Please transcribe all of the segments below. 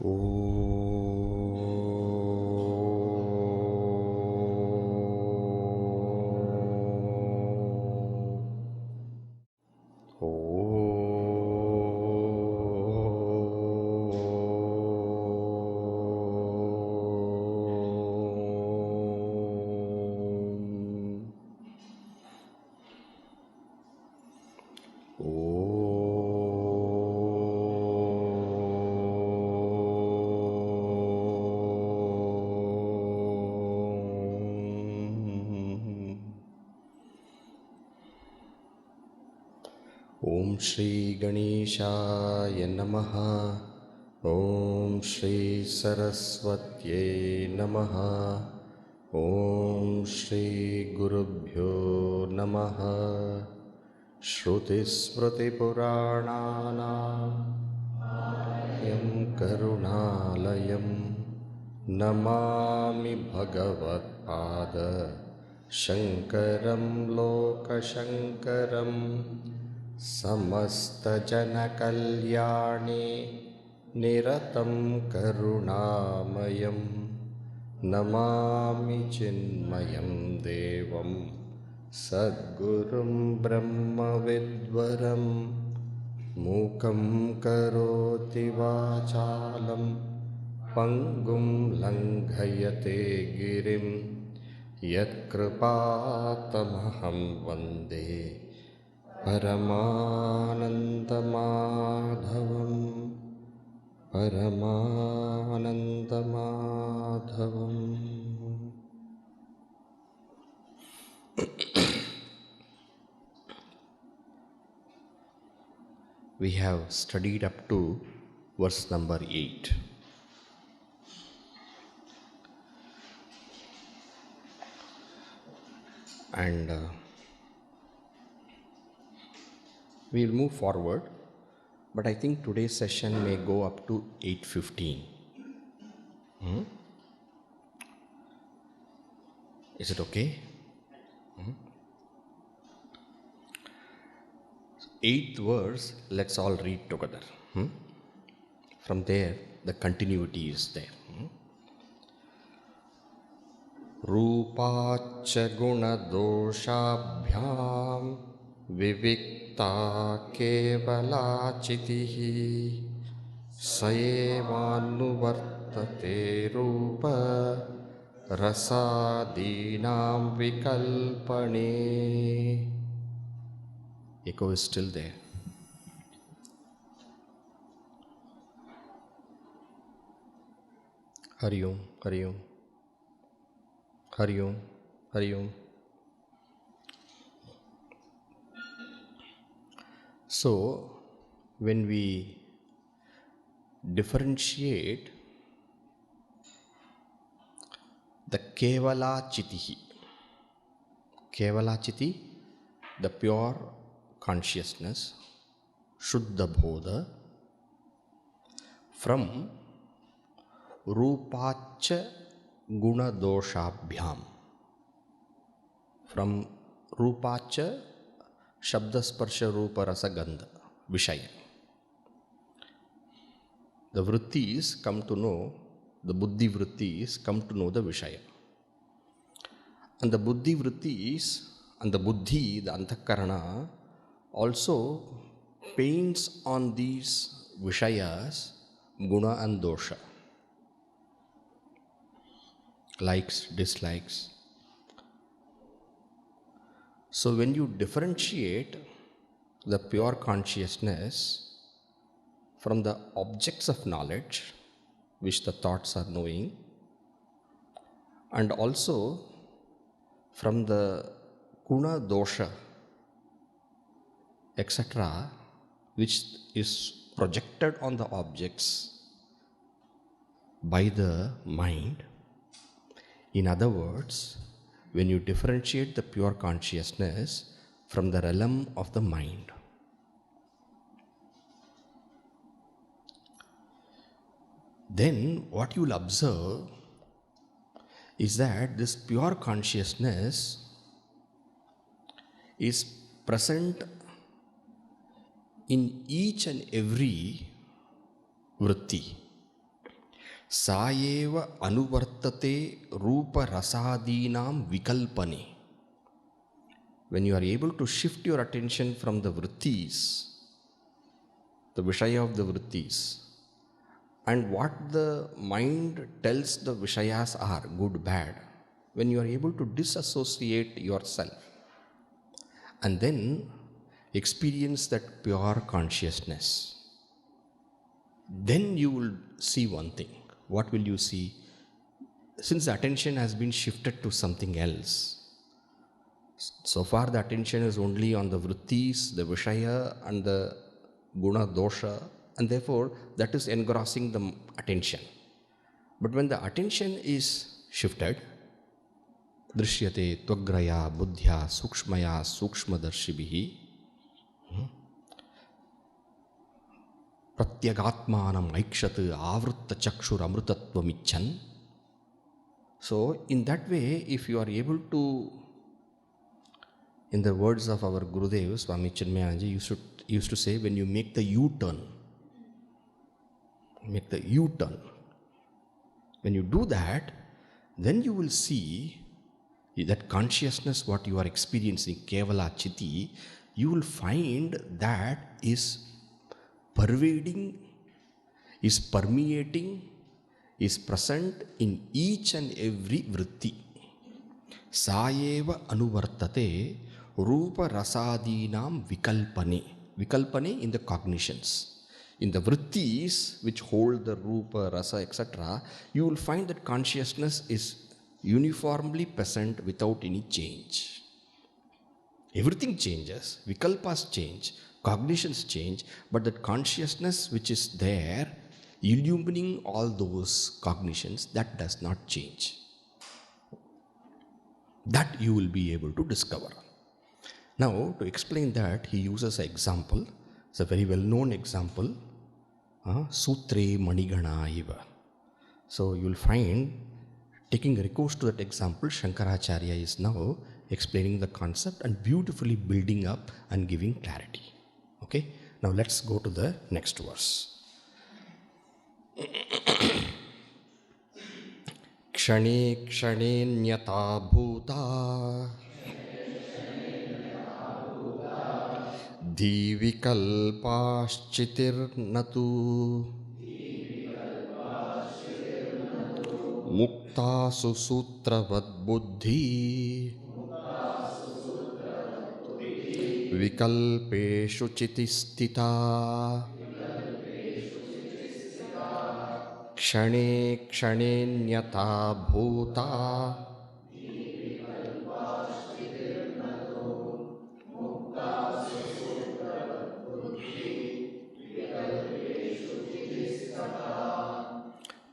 Om Shri Ganeshaya Namaha. Om Shri Saraswatye Namaha. Om Shri Gurubhyo Namaha. Shruti Smriti Purananam Yam Karunalayam Namami Bhagavad Pada Shankaram Loka Shankaram Samasta Jana Kalyani Niratam Karunamayam Namami Chinmayam Devam Sadgurum Brahma Vidvaram Mukam Karoti Vachalam Pangum Langhayate Girim Yat Kripatamaham Vande Paramananda Madhavam Paramananda Madhavam. We have studied up to verse number 8. And we will move forward, but I think today's session may go up to 8:15. Is it okay? Eighth verse, let's all read together. From there, the continuity is there. Rupacha guna doshabhyam vivikta kevala chitihi sayevanuvartate rupa rasadinam vikalpane. Echo is still there. Hari Om, Hari Om, Hari Om, Hari Om. So, when we differentiate the Kevala Chitihi, Kevala Chiti, the pure consciousness, Shuddha Bodha, from Rupacha Guna Doshabhyam, from Rupacha Shabda Sparsha Rupa Rasa Gandha Vishaya. The vrittis come to know, the buddhi vrittis come to know the Vishaya. And the buddhi vrittis and the buddhi, the antakarana, also paints on these Vishayas guna and dosha. Likes, dislikes. So when you differentiate the pure consciousness from the objects of knowledge, which the thoughts are knowing, and also from the guna, dosha, etc., which is projected on the objects by the mind. In other words, when you differentiate the pure consciousness from the realm of the mind, then what you will observe is that this pure consciousness is present in each and every vritti. Sayeva anuvartate rupa rasadinam vikalpane. When you are able to shift your attention from the vrittis, the Vishaya of the vrittis, and what the mind tells the Vishayas are, good, bad, when you are able to disassociate yourself and then experience that pure consciousness, then you will see one thing. What will you see? Since the attention has been shifted to something else, so far the attention is only on the vrittis, the Vishaya and the guna dosha, and therefore that is engrossing the attention. But when the attention is shifted, drishyate tvagraya buddhya sukshmaya sukshmadarshibihi pratyagatmanam aikshat avritta chakshur amrutatvam. So in that way, if you are able to, in the words of our Gurudev, Swami Chinmaya Vishwavidyapeeth used to say, when you make the U-turn, when you do that, then you will see that consciousness, what you are experiencing, Kevala Chiti, you will find that is pervading, is permeating, is present in each and every vritti. Sayeva anuvartate rupa rasadinam vikalpane. Vikalpane in the cognitions. In the vrittis which hold the rupa, rasa, etc., you will find that consciousness is uniformly present without any change. Everything changes, vikalpas change, cognitions change, but that consciousness which is there, illumining all those cognitions, that does not change. That you will be able to discover. Now, to explain that, he uses an example. It's a very well-known example. Sutre manigana iva. So, you will find, taking recourse to that example, Sankaracharya is now explaining the concept and beautifully building up and giving clarity. Okay? Now, let's go to the next verse. Kshane kshane nyata bhuta Dhivikalpaschitir natu Mukta susutravad buddhi Vikalpeshu chitistita Kshane kshane nyata bhuta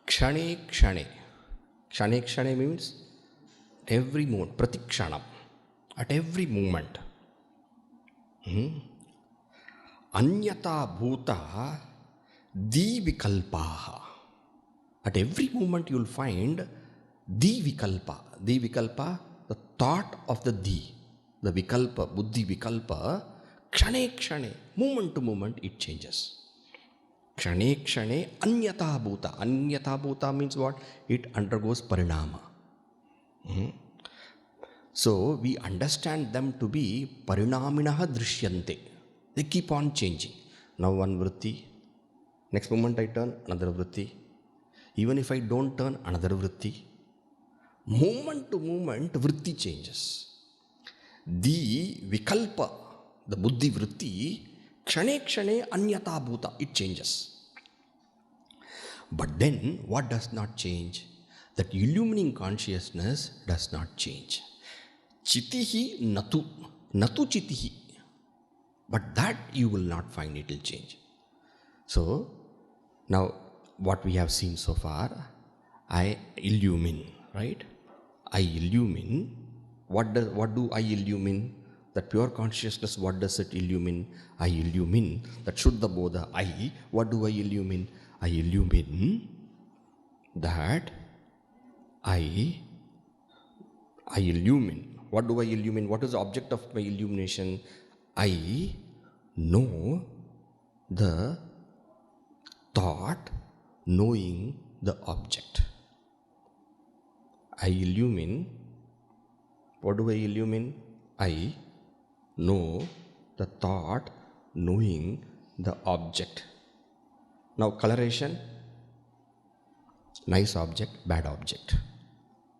Kshane kshane. Kshane kshane means every moment, pratikshanam, at every moment. Anyata bhuta divikalpaha. At every moment you will find divikalpa. Divikalpa, the thought of the di, the vikalpa, buddhi vikalpa, kshane kshane, moment to moment it changes. Kshane kshane anyata bhuta. Anyata bhuta means what? It undergoes parinama. So we understand them to be parinaminaha drishyante. They keep on changing. Now one vritti, next moment I turn, another vritti. Even if I don't turn, another vritti. Moment to moment, vritti changes. The vikalpa, the buddhi vritti, kshane kshane anyata bhuta, it changes. But then, what does not change? That illumining consciousness does not change. Chitihi natu, natu chitihi. But that you will not find it will change. So, now what we have seen so far, I illumine, right? I illumine. What do I illumine? That pure consciousness, what does it illumine? I illumine. That Shuddha Bodha, I. What do I illumine? I illumine that I illumine. What do I illumine? What is the object of my illumination? I know the thought, knowing the object. I illumine. What do I illumine? I know the thought, knowing the object. Now coloration, nice object, bad object.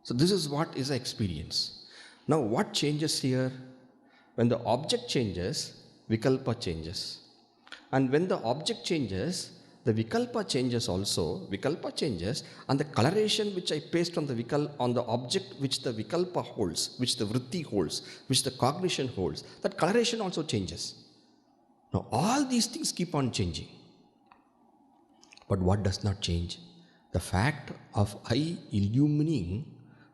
So this is what is the experience. Now what changes here? When the object changes, vikalpa changes. And when the object changes, the vikalpa changes also. Vikalpa changes, and the coloration which I paste on the object which the vikalpa holds, which the vritti holds, which the cognition holds, that coloration also changes. Now all these things keep on changing. But what does not change? The fact of I illumining,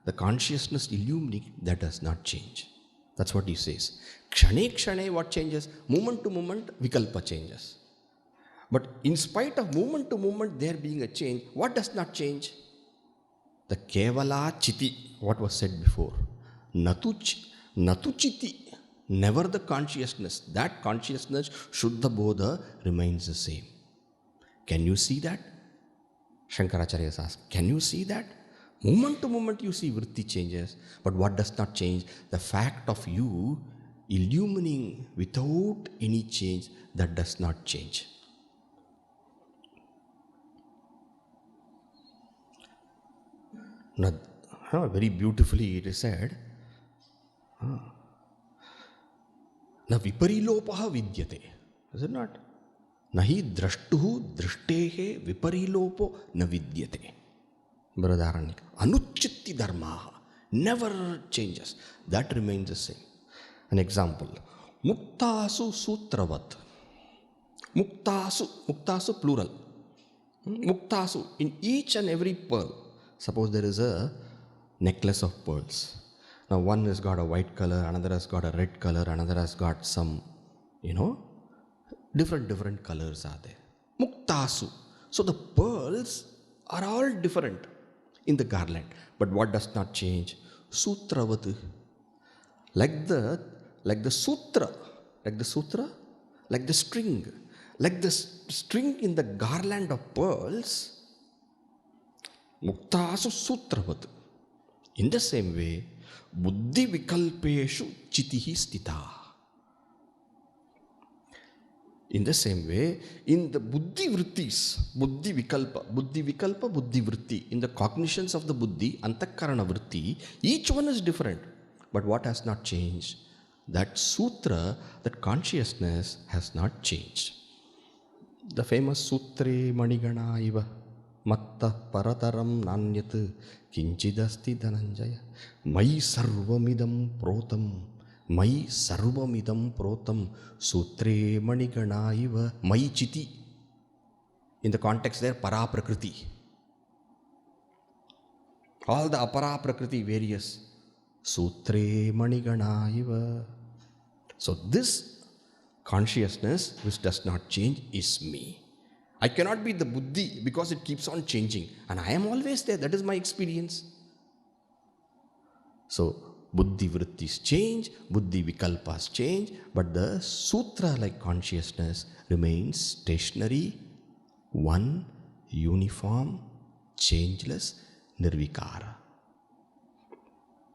the consciousness illumining, that does not change. That's what he says. Kshane kshane, what changes? Moment to moment, vikalpa changes. But in spite of moment to moment there being a change, what does not change? The kevala chiti, what was said before. Natu chiti, never the consciousness. That consciousness, Shuddha Bodha, remains the same. Can you see that? Shankaracharya asks, can you see that? Moment to moment you see vritti changes, but what does not change? The fact of you illumining without any change, that does not change. Now, very beautifully it is said, na viparilopaha vidyate. Is it not? Nahi drashtuhu drashtehe viparilopo na vidyate. Brahadaranyak. Anuchitti dharmaha. Never changes. That remains the same. An example. Muktasu sutravat. Muktasu plural. Muktasu, in each and every pearl. Suppose there is a necklace of pearls. Now one has got a white color, another has got a red color, another has got some, different colors are there. Muktasu. So the pearls are all different in the garland. But what does not change? Sutravat. Like the sutra, like the string in the garland of pearls, muktasu sutravat. In the same way, buddhi vikalpeshu chitihi stita. In the same way, in the buddhi vrittis, buddhi vikalpa, buddhi vritti, in the cognitions of the buddhi, antakarana vritti, each one is different. But what has not changed? That sutra, that consciousness has not changed. The famous Sutre Manigana iva matta parataram nanyat kinchidasti dhananjaya mai sarvamidam protam Sutre Manigana iva mai chiti. In the context there, para prakriti. All the apara prakriti various. Sutre Manigana iva. So this consciousness which does not change is me. I cannot be the buddhi because it keeps on changing. And I am always there. That is my experience. So buddhi vrittis change, buddhi vikalpas change, but the sutra-like consciousness remains stationary, one, uniform, changeless, nirvikara.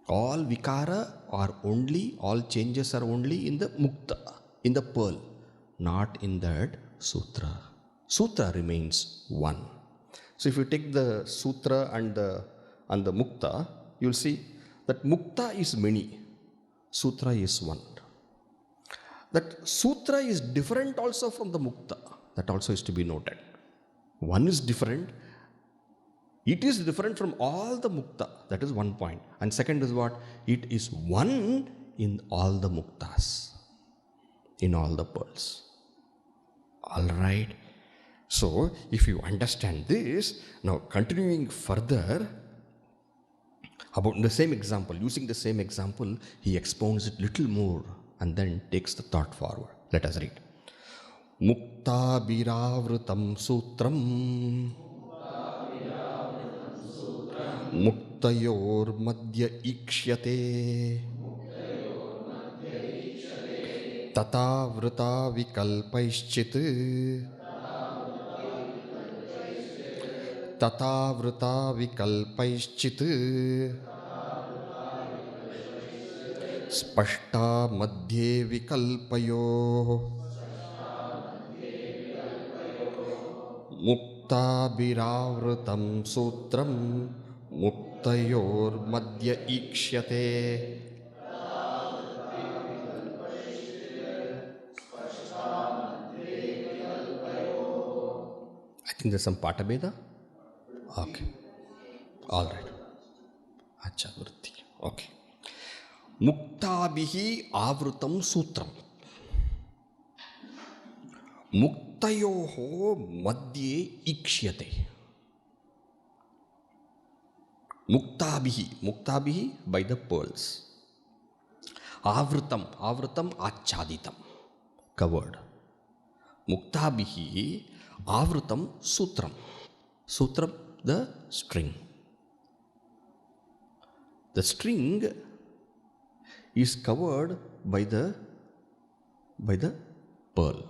All vikara are only, all changes are only in the mukta, in the pearl, not in that sutra. Sutra remains one. So if you take the sutra and the mukta, you'll see that mukta is many, sutra is one. That sutra is different also from the mukta. That also is to be noted. One is different. It is different from all the mukta. That is one point. And second is what? It is one in all the muktas, in all the pearls. All right. So, if you understand this, now continuing further, about the same example, using the same example, he expounds it little more and then takes the thought forward. Let us read. Mukta biravrutam sutram Muktayor madhya ikshate Tata vrita vikalpaischit Tata vrita vikalpaischit spashta madhye vikalpayo mukta biravrutam sutram muktayor madhya ikshyate. I think there's some Patabheda. Okay. All right. Acha vritti. Okay. Muktabhihi avrutam sutram. Muktayoho madhye ikshyate. Muktabhihi by the pearls. Avrutam achaditam, covered. Muktabhihi avrutam sutram. Sutram, the string. The string is covered by the pearl,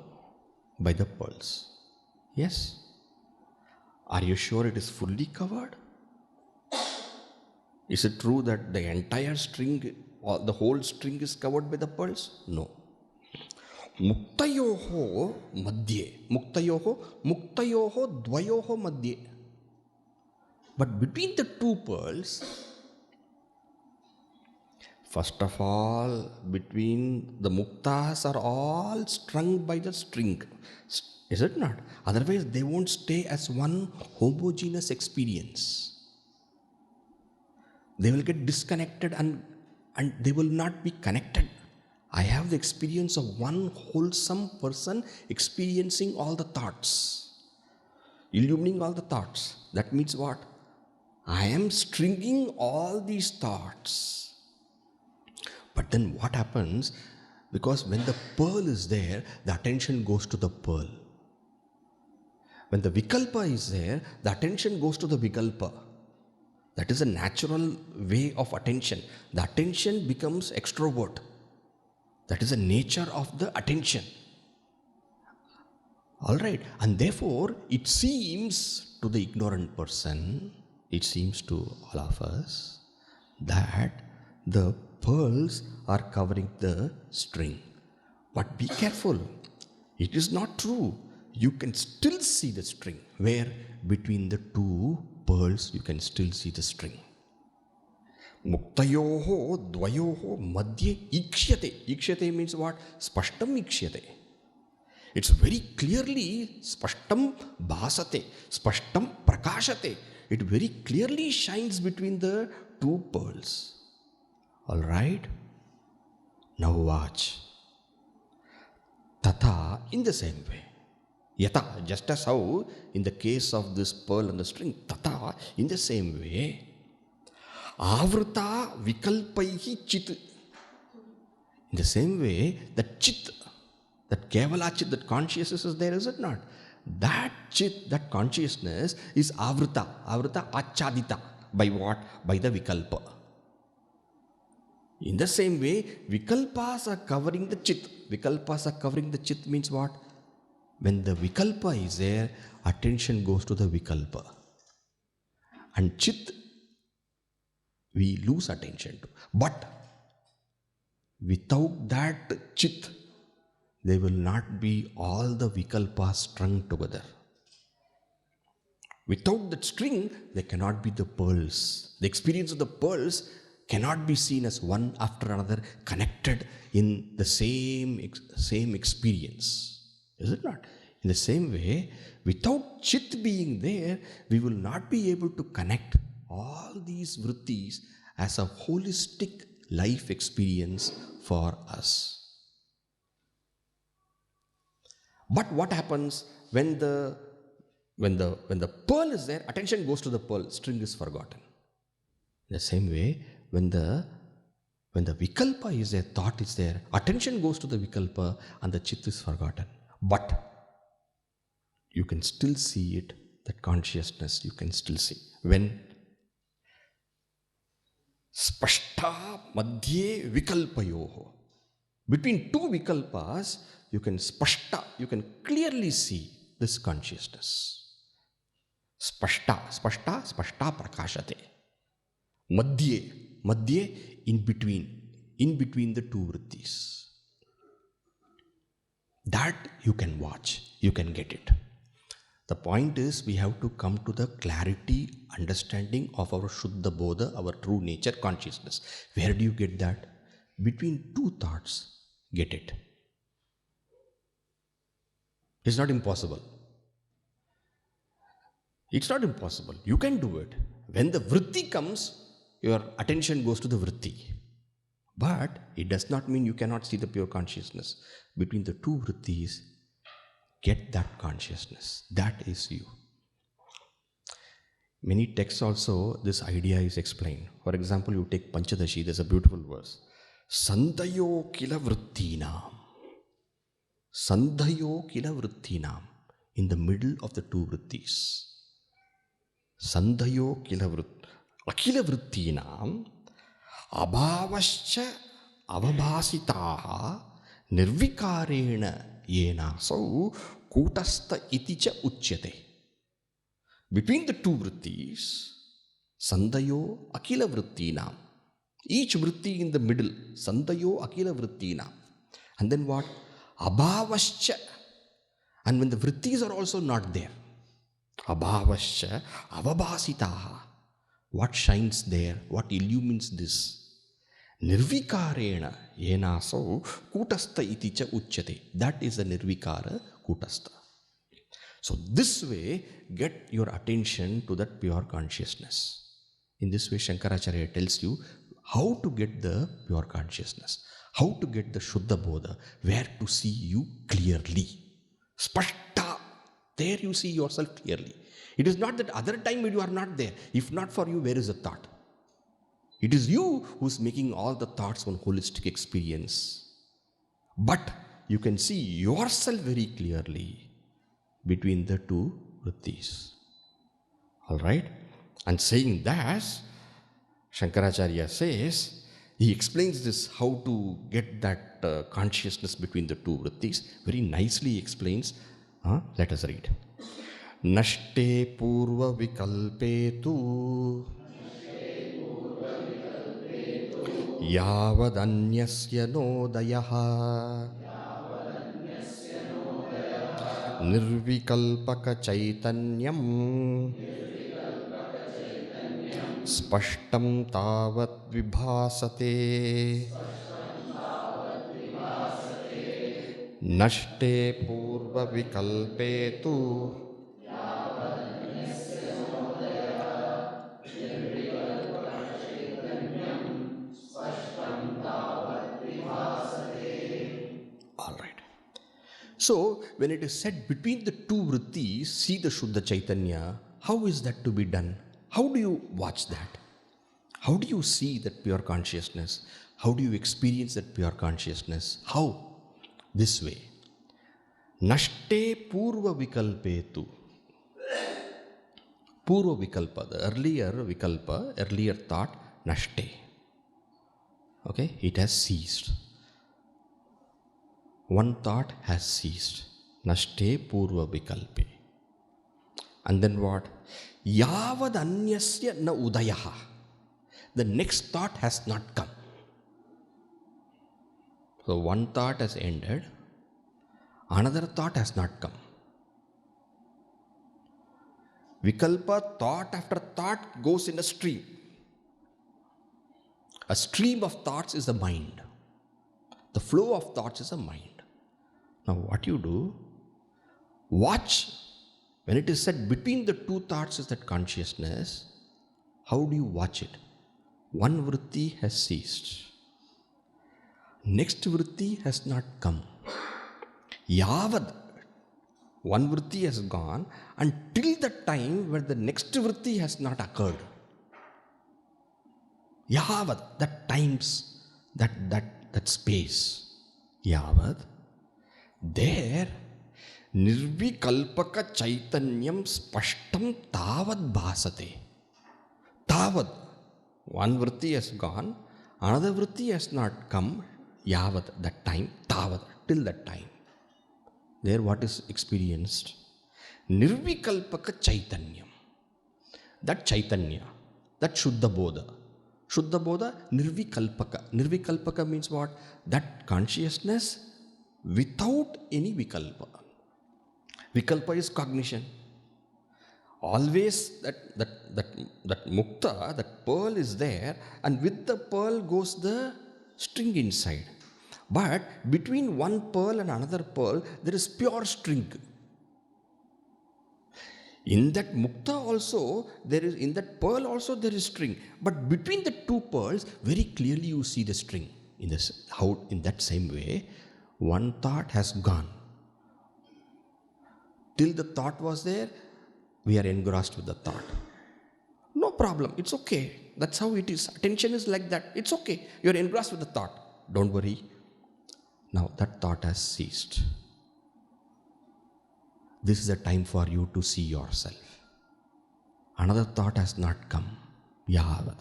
by the pearls. Yes? Are you sure it is fully covered? Is it true that the entire string, or the whole string is covered by the pearls? No. Muktayoho madhye. Muktayoho dvayoho madhye. But between the two pearls, first of all, between the muktas are all strung by the string. Is it not? Otherwise, they won't stay as one homogeneous experience. They will get disconnected and they will not be connected. I have the experience of one wholesome person experiencing all the thoughts, illumining all the thoughts. That means what? I am stringing all these thoughts. But then what happens? Because when the pearl is there, the attention goes to the pearl. When the vikalpa is there, the attention goes to the vikalpa. That is a natural way of attention. The attention becomes extrovert. That is the nature of the attention. Alright, and therefore it seems to the ignorant person, it seems to all of us, that the pearls are covering the string. But be careful, it is not true. You can still see the string. Where? Between the two pearls you can still see the string. Muktayoho dvayoho madhye ikshyate. Ikshyate means what? Spashtam ikshyate. It's very clearly spashtam bhasate, spashtam prakashate. It very clearly shines between the two pearls. Alright? Now watch. Tata, in the same way. Yata, just as how in the case of this pearl and the string, tata, in the same way, avrita vikalpaihi chit. In the same way, that chit, that kevala chit, that consciousness is there, is it not? That chit, that consciousness is avrita achadita. By what? By the vikalpa. In the same way, vikalpas are covering the chit. Vikalpas are covering the chit means what? When the vikalpa is there, attention goes to the vikalpa. And chit, we lose attention to. But without that chit, there will not be all the vikalpas strung together. Without that string, there cannot be the pearls. The experience of the pearls cannot be seen as one after another connected in the same experience. Is it not? In the same way, without chit being there, we will not be able to connect all these vrittis as a holistic life experience for us. But what happens when the pearl is there, attention goes to the pearl, string is forgotten. In the same way, when the vikalpa is there, thought is there, attention goes to the vikalpa and the chit is forgotten. But you can still see it, that consciousness you can still see. When spashta madhye vikalpayoho. Between two vikalpas, you can spashta, you can clearly see this consciousness. spashta prakashate. Madhye, in between the two vrittis. That you can watch, you can get it. The point is, we have to come to the clarity, understanding of our Shuddha Bodha, our true nature, consciousness. Where do you get that? Between two thoughts, get it. It's not impossible. It's not impossible. You can do it. When the vritti comes, your attention goes to the vritti. But it does not mean you cannot see the pure consciousness. Between the two vrittis, get that consciousness. That is you. Many texts also, this idea is explained. For example, you take Panchadashi, there's a beautiful verse. Sandhayo kila vrittinam. Sandhayo kila vrittinam. In the middle of the two vrittis. Sandhayo akila vrittinam. Abhavascha avabhasitaha nirvikarena yenasau kutastha iticha uchyate. Between the two vrittis, sandhayo akila vrittinam. Each vritti in the middle, sandhayo akila vrittinam. And then what? Abhavascha. And when the vrittis are also not there, abhavascha avabhasitaha. What shines there? What illumines this? Nirvikarena yenasau kutastha iticha uchyate. That is the nirvikara kutastha. So this way, get your attention to that pure consciousness. In this way, Shankaracharya tells you how to get the pure consciousness, how to get the Shuddha Bodha, where to see you clearly. Spashta. There you see yourself clearly. It is not that other time you are not there. If not for you, where is the thought? It is you who is making all the thoughts one holistic experience. But you can see yourself very clearly between the two vrittis. Alright? And saying that, Shankaracharya says, he explains this, how to get that consciousness between the two vrittis. Very nicely explains. Let us read. Nashte purva vikalpetu yavadanyasya nodayaha nirvikalpaka chaitanyam spashtam tavat vibhasate. Nashte purva vikalpetu So, when it is said between the two vrittis, see the Shuddha Chaitanya, how is that to be done? How do you watch that? How do you see that pure consciousness? How do you experience that pure consciousness? How? This way. Nashte purva vikalpetu. Purva vikalpa, the earlier vikalpa, earlier thought, nashte. Okay, it has ceased. One thought has ceased. Nashte purva vikalpe. And then what? Yavad anyasya na udayaha. The next thought has not come. So one thought has ended. Another thought has not come. Vikalpa, thought after thought, goes in a stream. A stream of thoughts is the mind. The flow of thoughts is the mind. Now what you do, watch. When it is said between the two thoughts is that consciousness, how do you watch it? One vritti has ceased. Next vritti has not come. Yavad, one vritti has gone until the time where the next vritti has not occurred. Yavad, that times, that space. Yavad, there, nirvikalpaka chaitanyam spashtam tavad bhasate. Tavad, one vritti has gone, another vritti has not come. Yavad, that time, tavad, till that time. There what is experienced? Nirvikalpaka chaitanyam. that Chaitanya, that Shuddha Bodha. Shuddha Bodha, Nirvikalpaka. Nirvikalpaka means what? That consciousness without any Vikalpa. Vikalpa is cognition. Always that mukta, that pearl is there, and with the pearl goes the string inside. But between one pearl and another pearl, there is pure string. In that mukta also, in that pearl also there is string. But between the two pearls, very clearly you see the string. In that same way, one thought has gone. Till the thought was there, we are engrossed with the thought. No problem, it's okay. That's how it is. Attention is like that. It's okay. You are engrossed with the thought. Don't worry. Now that thought has ceased. This is a time for you to see yourself. Another thought has not come. Yavad.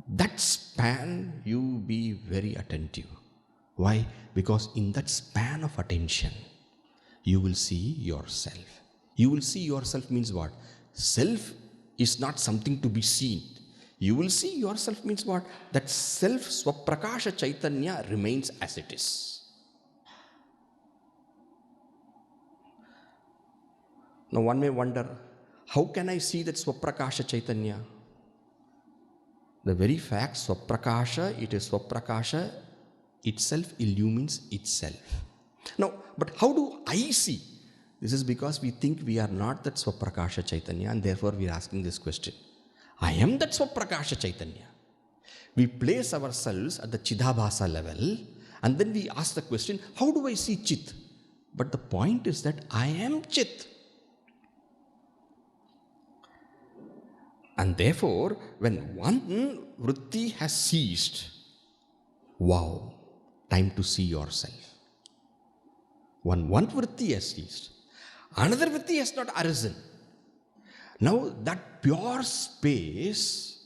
That span, you be very attentive. Why? Because in that span of attention, you will see yourself. You will see yourself means what? Self is not something to be seen. You will see yourself means what? That self, Swaprakasha Chaitanya, remains as it is. Now one may wonder, how can I see that Swaprakasha Chaitanya? The very fact, Swaprakasha, it is Swaprakasha, itself illumines itself. Now, but how do I see? This is because we think we are not that Swaprakasha Chaitanya, and therefore we are asking this question. I am that Swaprakasha Chaitanya. We place ourselves at the Chidabhasa level, and then we ask the question, how do I see Chit? But the point is that I am Chit. And therefore, when one vritti has ceased, wow, time to see yourself. One vritti has ceased. Another vritti has not arisen. Now that pure space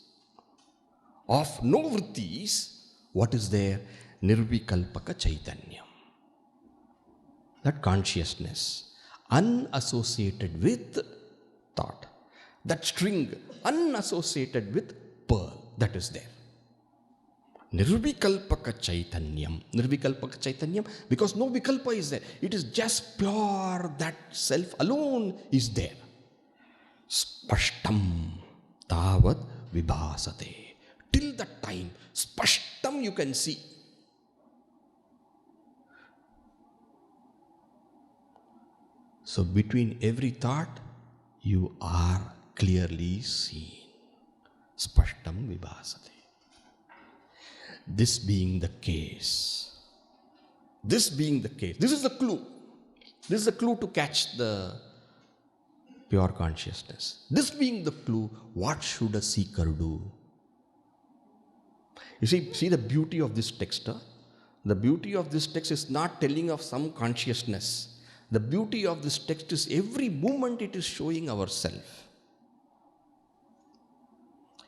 of no vrittis, what is there? Nirvikalpaka Chaitanya. That consciousness, unassociated with thought. That string, unassociated with pearl, that is there. Nirvikalpaka Chaitanyam. Nirvikalpaka Chaitanyam, because no vikalpa is there. It is just pure, that self alone is there. Spashtam Tavad Vibhasate. Till that time, Spashtam you can see. So between every thought, you are clearly seen. Spashtam Vibhasate. This being the case, this is the clue. This is the clue to catch the pure consciousness. This being the clue, what should a seeker do? You see the beauty of this text. The beauty of this text is not telling of some consciousness. The beauty of this text is every moment it is showing ourself.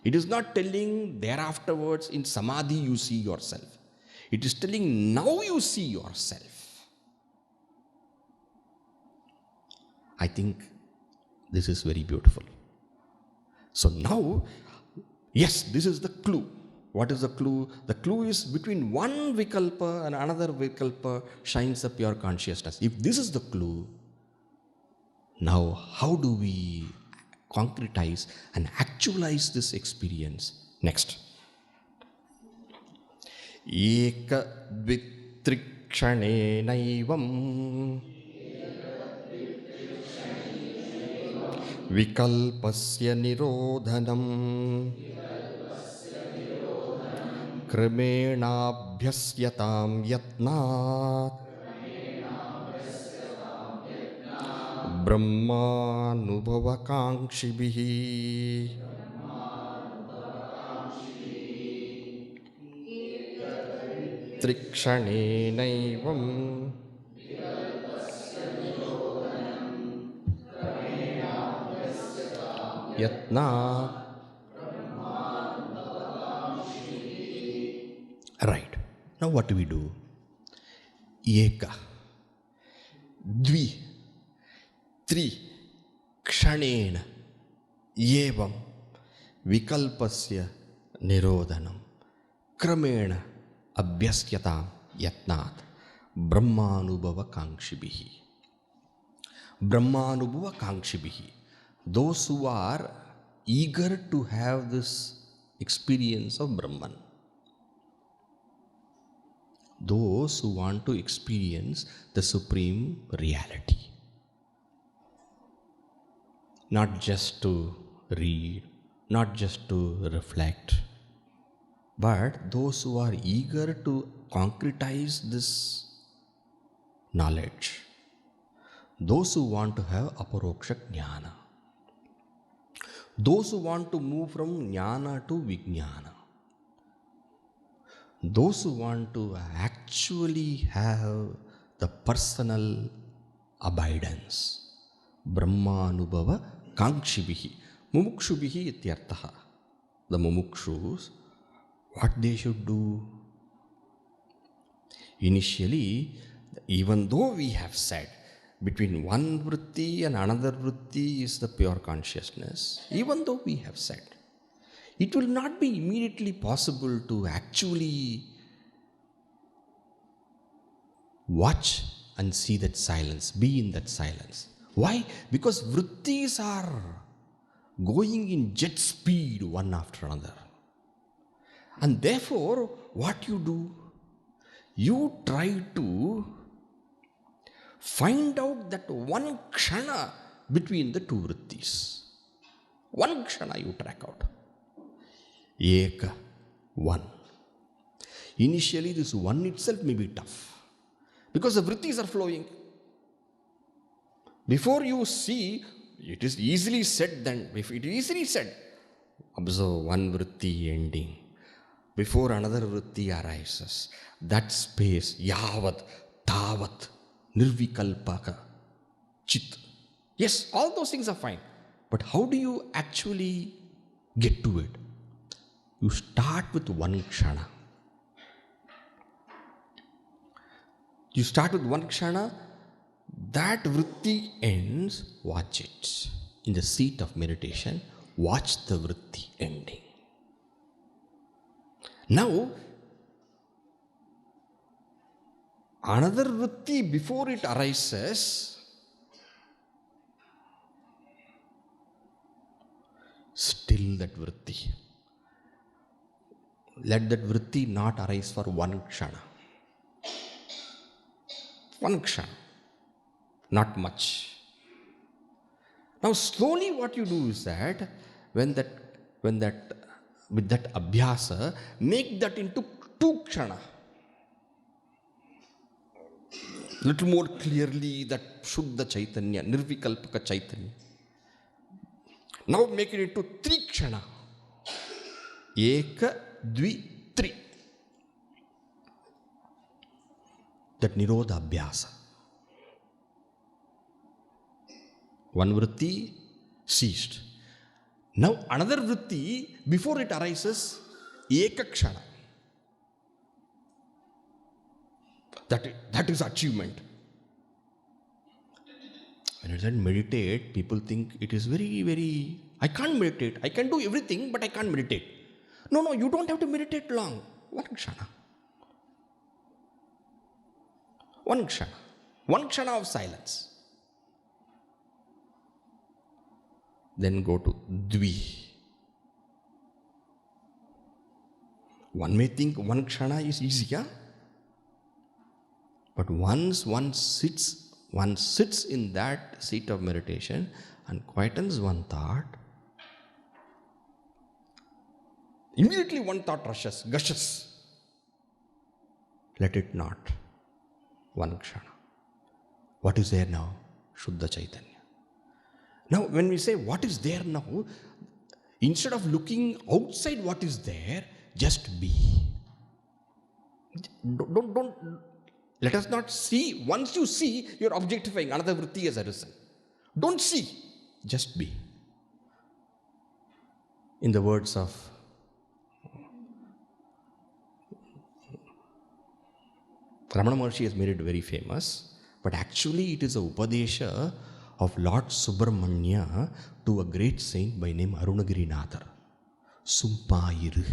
It is not telling thereafterwards in Samadhi you see yourself. It is telling now you see yourself. I think this is very beautiful. So now, yes, this is the clue. What is the clue? The clue is between one vikalpa and another vikalpa shines the pure consciousness. If this is the clue, now how do we concretize and actualize this experience? Next. Eka dvitrikshane naivam vikalpasya nirodhanam kramenabhyasyatam yatnat brahmanubhavakankshibihi. Trikshane naivam yatnat. Right. Now what do we do? Eka, dvi, tri, kshanena. evam vikalpasya nirodhanam kramena abhyasyatam yatnat brahmanubhava kangshibihi. Brahmanubhava kangshibihi. Those who are eager to have this experience of Brahman. Those who want to experience the supreme reality. Not just to read, not just to reflect, but those who are eager to concretize this knowledge. Those who want to have aparoksha jnana. Those who want to move from jnana to vijnana. Those who want to actually have the personal abidance. Brahmanubhava kangshibihi. Mumukshubihi ityartaha. The mumukshus, what they should do? Initially, even though we have said between one vritti and another vritti is the pure consciousness, even though we have said, it will not be immediately possible to actually watch and see that silence, be in that silence. Why? Because vrittis are going in jet speed one after another. And therefore, what you do? You try to find out that one kshana between the two vrittis. One kshana you track out. Eka, one. Initially, this one itself may be tough because the vrittis are flowing. Before you see, it is easily said then, if it is easily said, observe one vritti ending. Before another vritti arises, that space, yavat, tavat, nirvikalpaka, chit. Yes, all those things are fine. But how do you actually get to it? You start with one kshana. You start with one kshana, that vritti ends, watch it. In the seat of meditation, watch the vritti ending. Now, another vritti before it arises, still that vritti. Let that vritti not arise for one kshana. One kshana. Not much. Now slowly what you do is that with that abhyasa, make that into two kshana. Little more clearly that Shuddha Chaitanya, Nirvikalpaka Chaitanya. Now make it into three kshana. Eka, Dvi, Tri. That Nirodha Abhyasa. One vritti ceased. Now another vritti, before it arises, Eka kshana. That is achievement. When I said meditate, people think it is very, very, I can't meditate. I can do everything, but I can't meditate. No, you don't have to meditate long. One kshana. One kshana. One kshana of silence. Then go to Dvi. One may think one kshana is easy, huh? But once one sits in that seat of meditation and quietens one thought, immediately one thought gushes. Let it not. One kshana. What is there now? Shuddha Chaitanya. Now, when we say what is there now, instead of looking outside what is there, just be. Don't. Let us not see. Once you see, you're objectifying. Another vritti has arisen. Don't see. Just be. In the words of Ramana Maharshi has made it very famous, but actually it is a upadesha of Lord Subramanya to a great saint by name Arunagirinathar. Summayiru.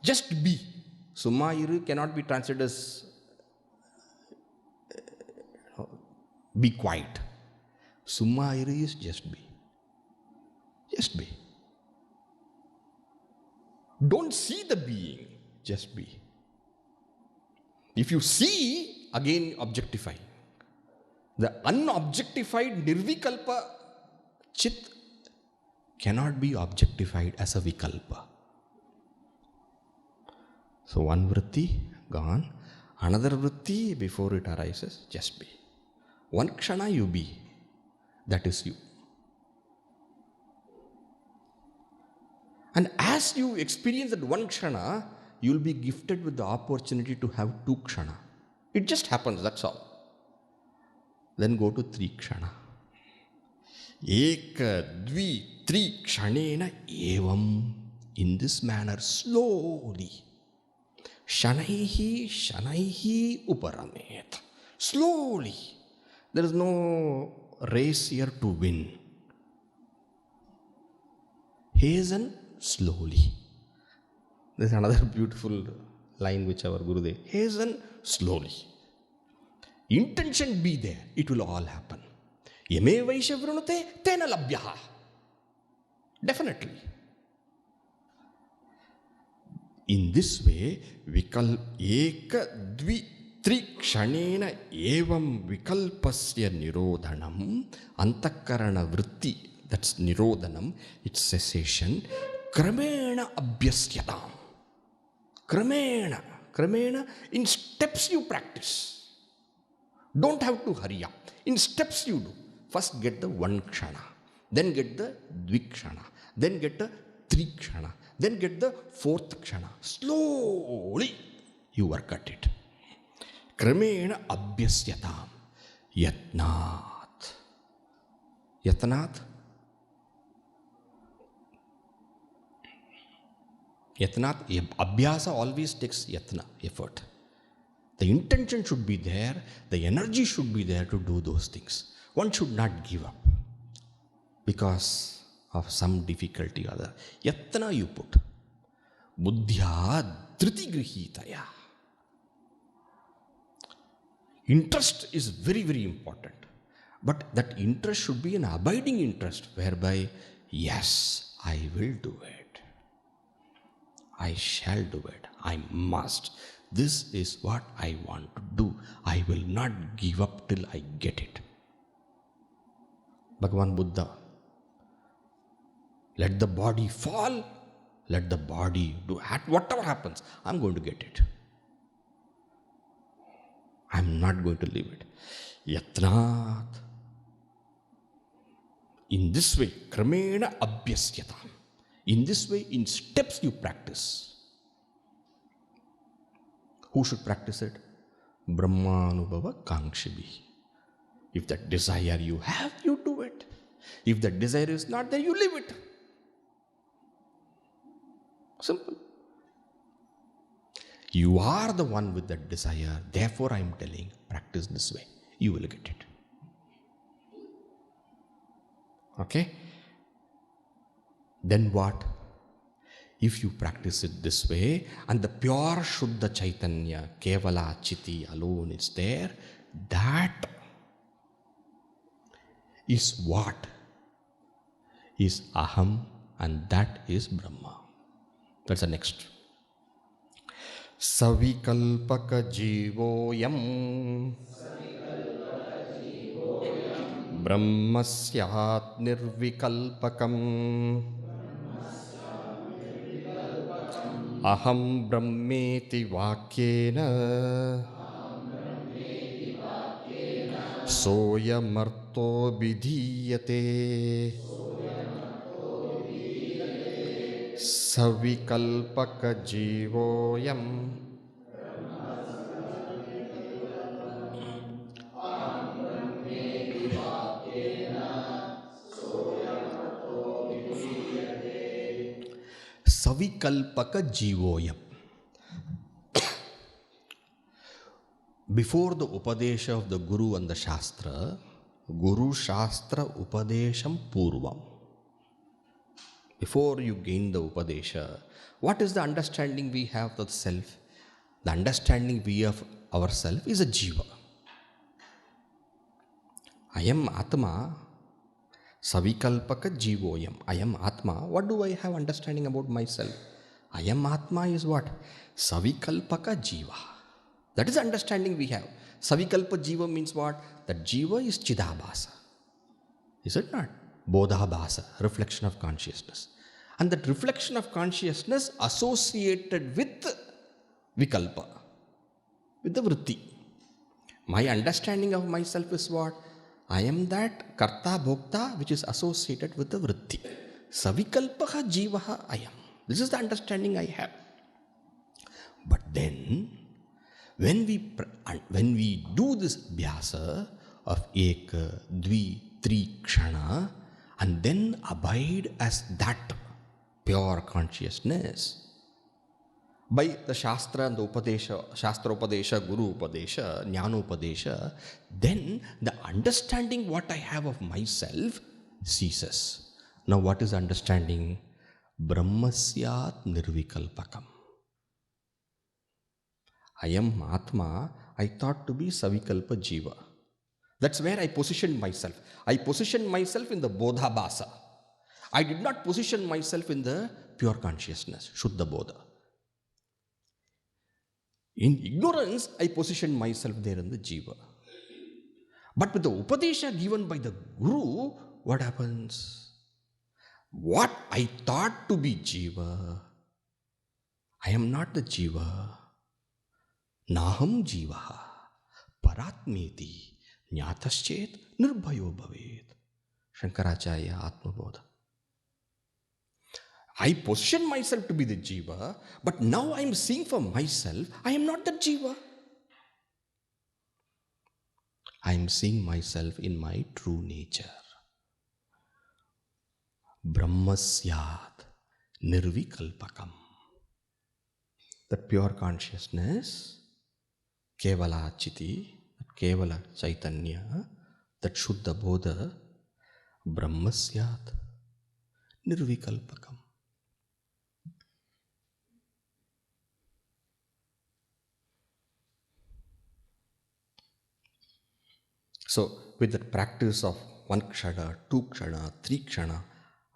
Just be. Summayiru cannot be translated as be quiet. Summayiru is just be. Just be. Don't see the being, just be. If you see, again objectify. The unobjectified nirvikalpa chit cannot be objectified as a vikalpa. So one vritti gone, another vritti before it arises, just be. One kshana you be, that is you. And as you experience that one kshana, you will be gifted with the opportunity to have two kshana. It just happens, that's all. Then go to three kshana. Eka, dvi, tri kshanena evam. In this manner, slowly. Shanaihi, shanaihi uparamet. Slowly. There is no race here to win. Hasten slowly. There is another beautiful line which our Gurudev, hasten slowly. Intention be there, it will all happen. Yame vaisha vrunute tena labhyaha. Definitely. In this way, vikal eka dvi tri kshanena evam vikalpasya nirodhanam antakarana vritti, that's nirodhanam, it's cessation. Kramena abhyasyatam. Kramena, in steps you practice. Don't have to hurry up. In steps you do. First get the one kshana, then get the dvikshana, then get the trikshana, then get the fourth kshana. Slowly you work at it. Kramena abhyasyatam. Yatnat. Yatnat. Yatnat, abhyasa always takes yatna, effort. The intention should be there, the energy should be there to do those things. One should not give up because of some difficulty or other. Yatna you put. Buddhya dhriti grihitaya. Interest is very, very important. But that interest should be an abiding interest whereby, yes, I will do it. I shall do it. I must. This is what I want to do. I will not give up till I get it. Bhagavan Buddha. Let the body fall. Let the body do. Whatever happens, I'm going to get it. I'm not going to leave it. Yatnat. In this way, kramena abhyasyatam. In this way, in steps you practice. Who should practice it? Brahmanubhava kankshibhi. If that desire you have, you do it. If that desire is not there, you leave it. Simple. You are the one with that desire. Therefore, I am telling, practice this way. You will get it. Okay? Then what? If you practice it this way, and the pure Shuddha Chaitanya, Kevala Chiti alone is there, that is what is aham, and that is Brahma. That's the next. Savikalpaka jivoyam brahmasyat nirvikalpakam aham brahmeti vakyena soyamarto vidhiyate savikalpaka jivoyam savikalpaka jivoyam. before the Upadesha of the Guru and the Shastra, Guru Shastra Upadesham Purvam. Before you gain the Upadesha, what is the understanding we have of the self? The understanding we have ourself is a Jiva. I am Atma, Savikalpaka Jivoyam. I am Atma. What do I have understanding about myself? I am Atma is what? Savikalpaka Jiva. That is the understanding we have. Savikalpa Jiva means what? That Jiva is Chidabhasa. Is it not? Bodhabhasa, reflection of consciousness. And that reflection of consciousness associated with Vikalpa, with the Vritti. My understanding of myself is what? I am that Karta Bhokta which is associated with the Vritti. Savikalpaha Jivaha I am. This is the understanding I have. But then, when we do this abhyasa of ek, dvi, tri kshana, and then abide as that pure consciousness, by the Shastra and the Upadesha, Shastra Upadesha, Guru Upadesha, Jnana Upadesha, then the understanding what I have of myself ceases. Now what is understanding? Brahmasyat nirvikalpakam. I am Atma, I thought to be Savikalpa Jiva. That's where I positioned myself. I positioned myself in the Bodhabhasa. I did not position myself in the pure consciousness, Shuddha Bodha. In ignorance, I positioned myself there in the Jiva. But with the Upadesha given by the Guru, what happens? What I thought to be Jiva, I am not the Jiva. Naham Jivaha Paratmeti Nyataschet Nirbhayo Bhavet. Sankaracharya Atmabodha. I position myself to be the Jiva, but now I am seeing for myself, I am not the Jiva. I am seeing myself in my true nature. Brahmasyat Nirvikalpakam. That pure consciousness, Kevala Chiti, Kevala Chaitanya, that Shuddha Bodha, Brahmasyat Nirvikalpakam. So, with the practice of 1 kshana, 2 kshana, 3 kshana,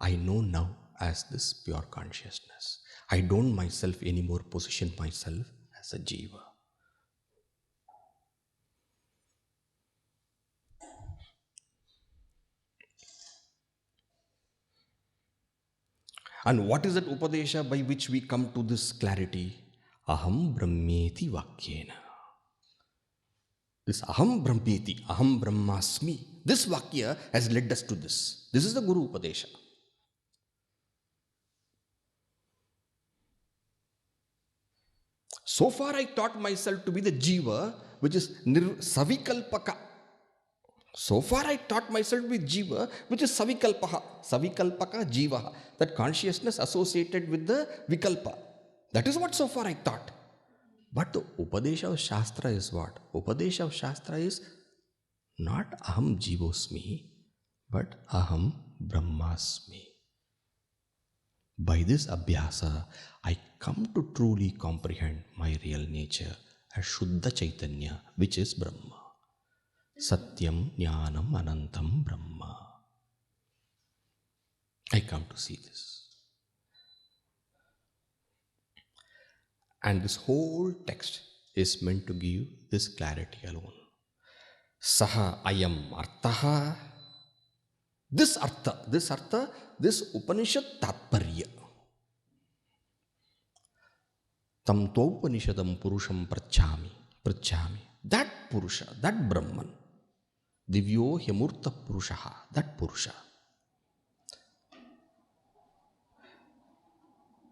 I know now as this pure consciousness. I don't myself anymore position myself as a Jiva. And what is that Upadesha by which we come to this clarity? Aham brahmeti vakyena. This aham brahmeti, aham brahmasmi, this vakya has led us to this. This is the Guru Upadesha. So far I taught myself to be the Jiva, which is Savikalpaka. So far I taught myself to be Jiva, which is Savikalpaha. Savikalpaka Jiva. That consciousness associated with the Vikalpa. That is what so far I taught. But the Upadesha of Shastra is what? Upadesha of Shastra is not aham jivosmi, but aham brahmasmi. By this abhyasa, I come to truly comprehend my real nature as Shuddha Chaitanya, which is Brahma. Satyam Jnanam Anantam Brahma. I come to see this. And this whole text is meant to give this clarity alone. Saha ayam artaha. This artha, this Upanishad tatparya. Tam Upanishadam Purusham Prachami. That Purusha, that Brahman. Divyo Hyamurta Purushaha, that Purusha.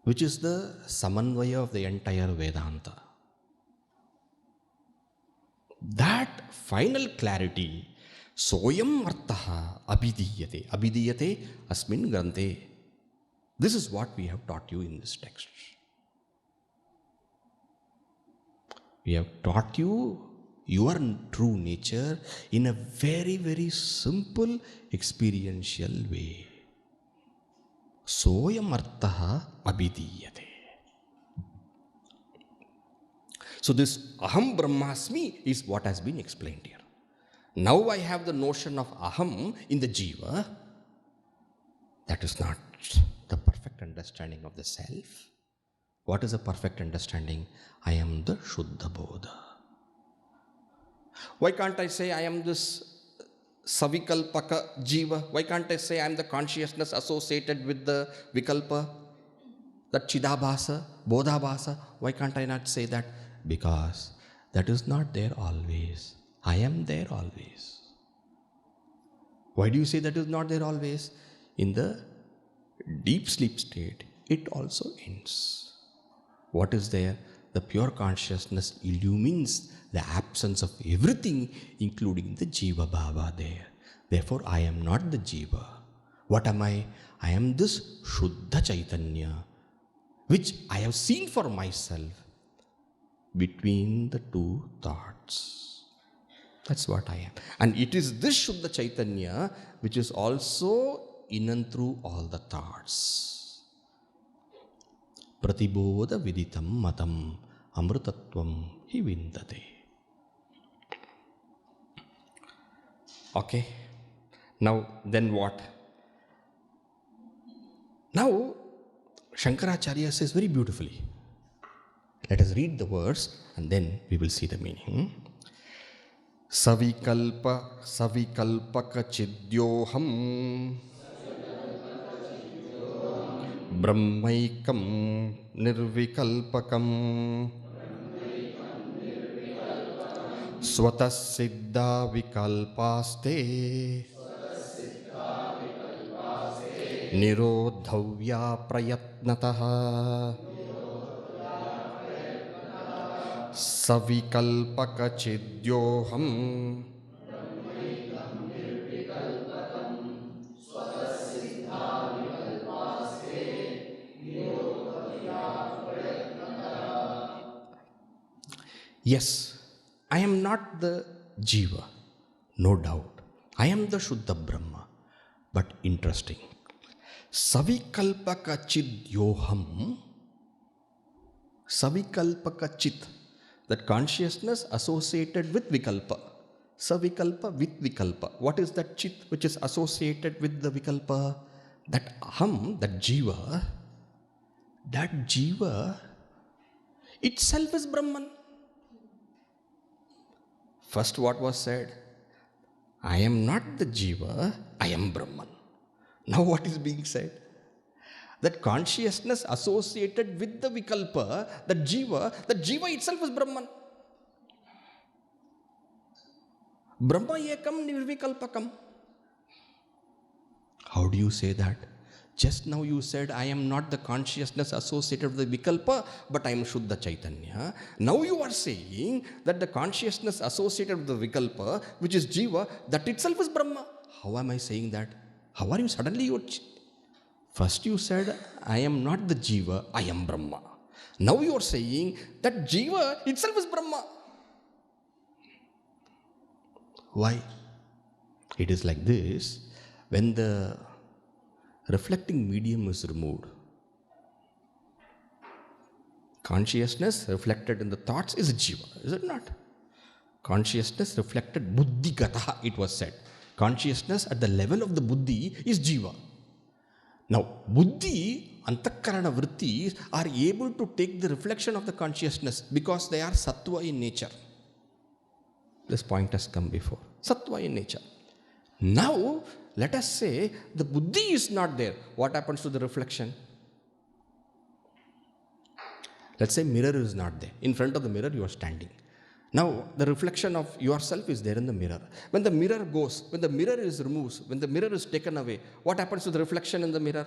Which is the samanvaya of the entire Vedanta. That final clarity, soyam artaha abhidiyate. Abhidiyate asmin grante. This is what we have taught you in this text. We have taught you your true nature in a very, very simple experiential way. Soyam artaha abhidiyate. So this aham brahmasmi is what has been explained here. Now I have the notion of aham in the jiva. That is not the perfect understanding of the self. What is a perfect understanding? I am the Shuddha Bodha. Why can't I say I am this savikalpaka jiva? Why can't I say I am the consciousness associated with the vikalpa, that chidabhasa, bodhabhasa? Why can't I not say that? Because that is not there always. I am there always. Why do you say that is not there always? In the deep sleep state, it also ends. What is there? The pure consciousness illumines the absence of everything, including the Jiva Bhava there. Therefore, I am not the Jiva. What am I? I am this Shuddha Chaitanya, which I have seen for myself between the two thoughts. That's what I am. And it is this Shuddha Chaitanya which is also in and through all the thoughts. Pratibodha viditam matam amrutatvam hi vindate. Okay. Now, then what? Now, Shankaracharya says very beautifully. Let us read the verse and then we will see the meaning. Savikalpa savikalpaka chidyoham brahmaikam nirvikalpakam swatas siddha vikalpaste nirodhavya prayatnataha savikalpaka chidyoham Yes, I am not the Jiva, no doubt. I am the Shuddha Brahma. But interesting. Savikalpaka chidyoham, savikalpaka chit, that consciousness associated with vikalpa. Savikalpa with vikalpa. What is that chit which is associated with the vikalpa? That aham, that jiva itself is Brahman. First what was said? I am not the jiva, I am Brahman. Now what is being said? That consciousness associated with the vikalpa, that jiva itself is Brahman. Brahma ekam nirvikalpakam. How do you say that? Just now you said, I am not the consciousness associated with the vikalpa, but I am Shuddha Chaitanya. Now you are saying that the consciousness associated with the vikalpa, which is jiva, that itself is Brahma. How am I saying that? How are you suddenly? First you said, I am not the jiva, I am Brahma. Now you are saying that jiva itself is Brahma. Why? It is like this. When the reflecting medium is removed, consciousness reflected in the thoughts is jiva, is it not? Consciousness reflected buddhigataha, it was said. Consciousness at the level of the buddhi is jiva. Now, buddhi, antakarana vrittis are able to take the reflection of the consciousness because they are sattva in nature. This point has come before. Sattva in nature. Now, let us say the buddhi is not there. What happens to the reflection? Let's say mirror is not there. In front of the mirror you are standing. Now the reflection of yourself is there in the mirror. When the mirror goes, when the mirror is removed, when the mirror is taken away, what happens to the reflection in the mirror?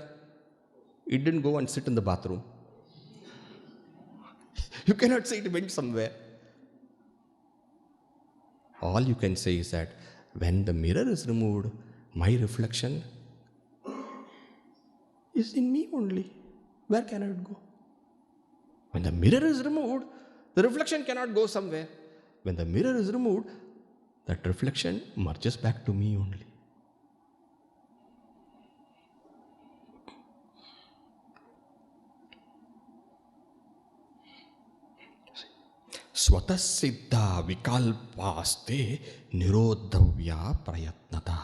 It didn't go and sit in the bathroom. You cannot say it went somewhere. All you can say is that when the mirror is removed, my reflection is in me only. Where can it go? When the mirror is removed, the reflection cannot go somewhere. When the mirror is removed, that reflection merges back to me only. Swata siddha vikalpaste nirodhavya prayatnata.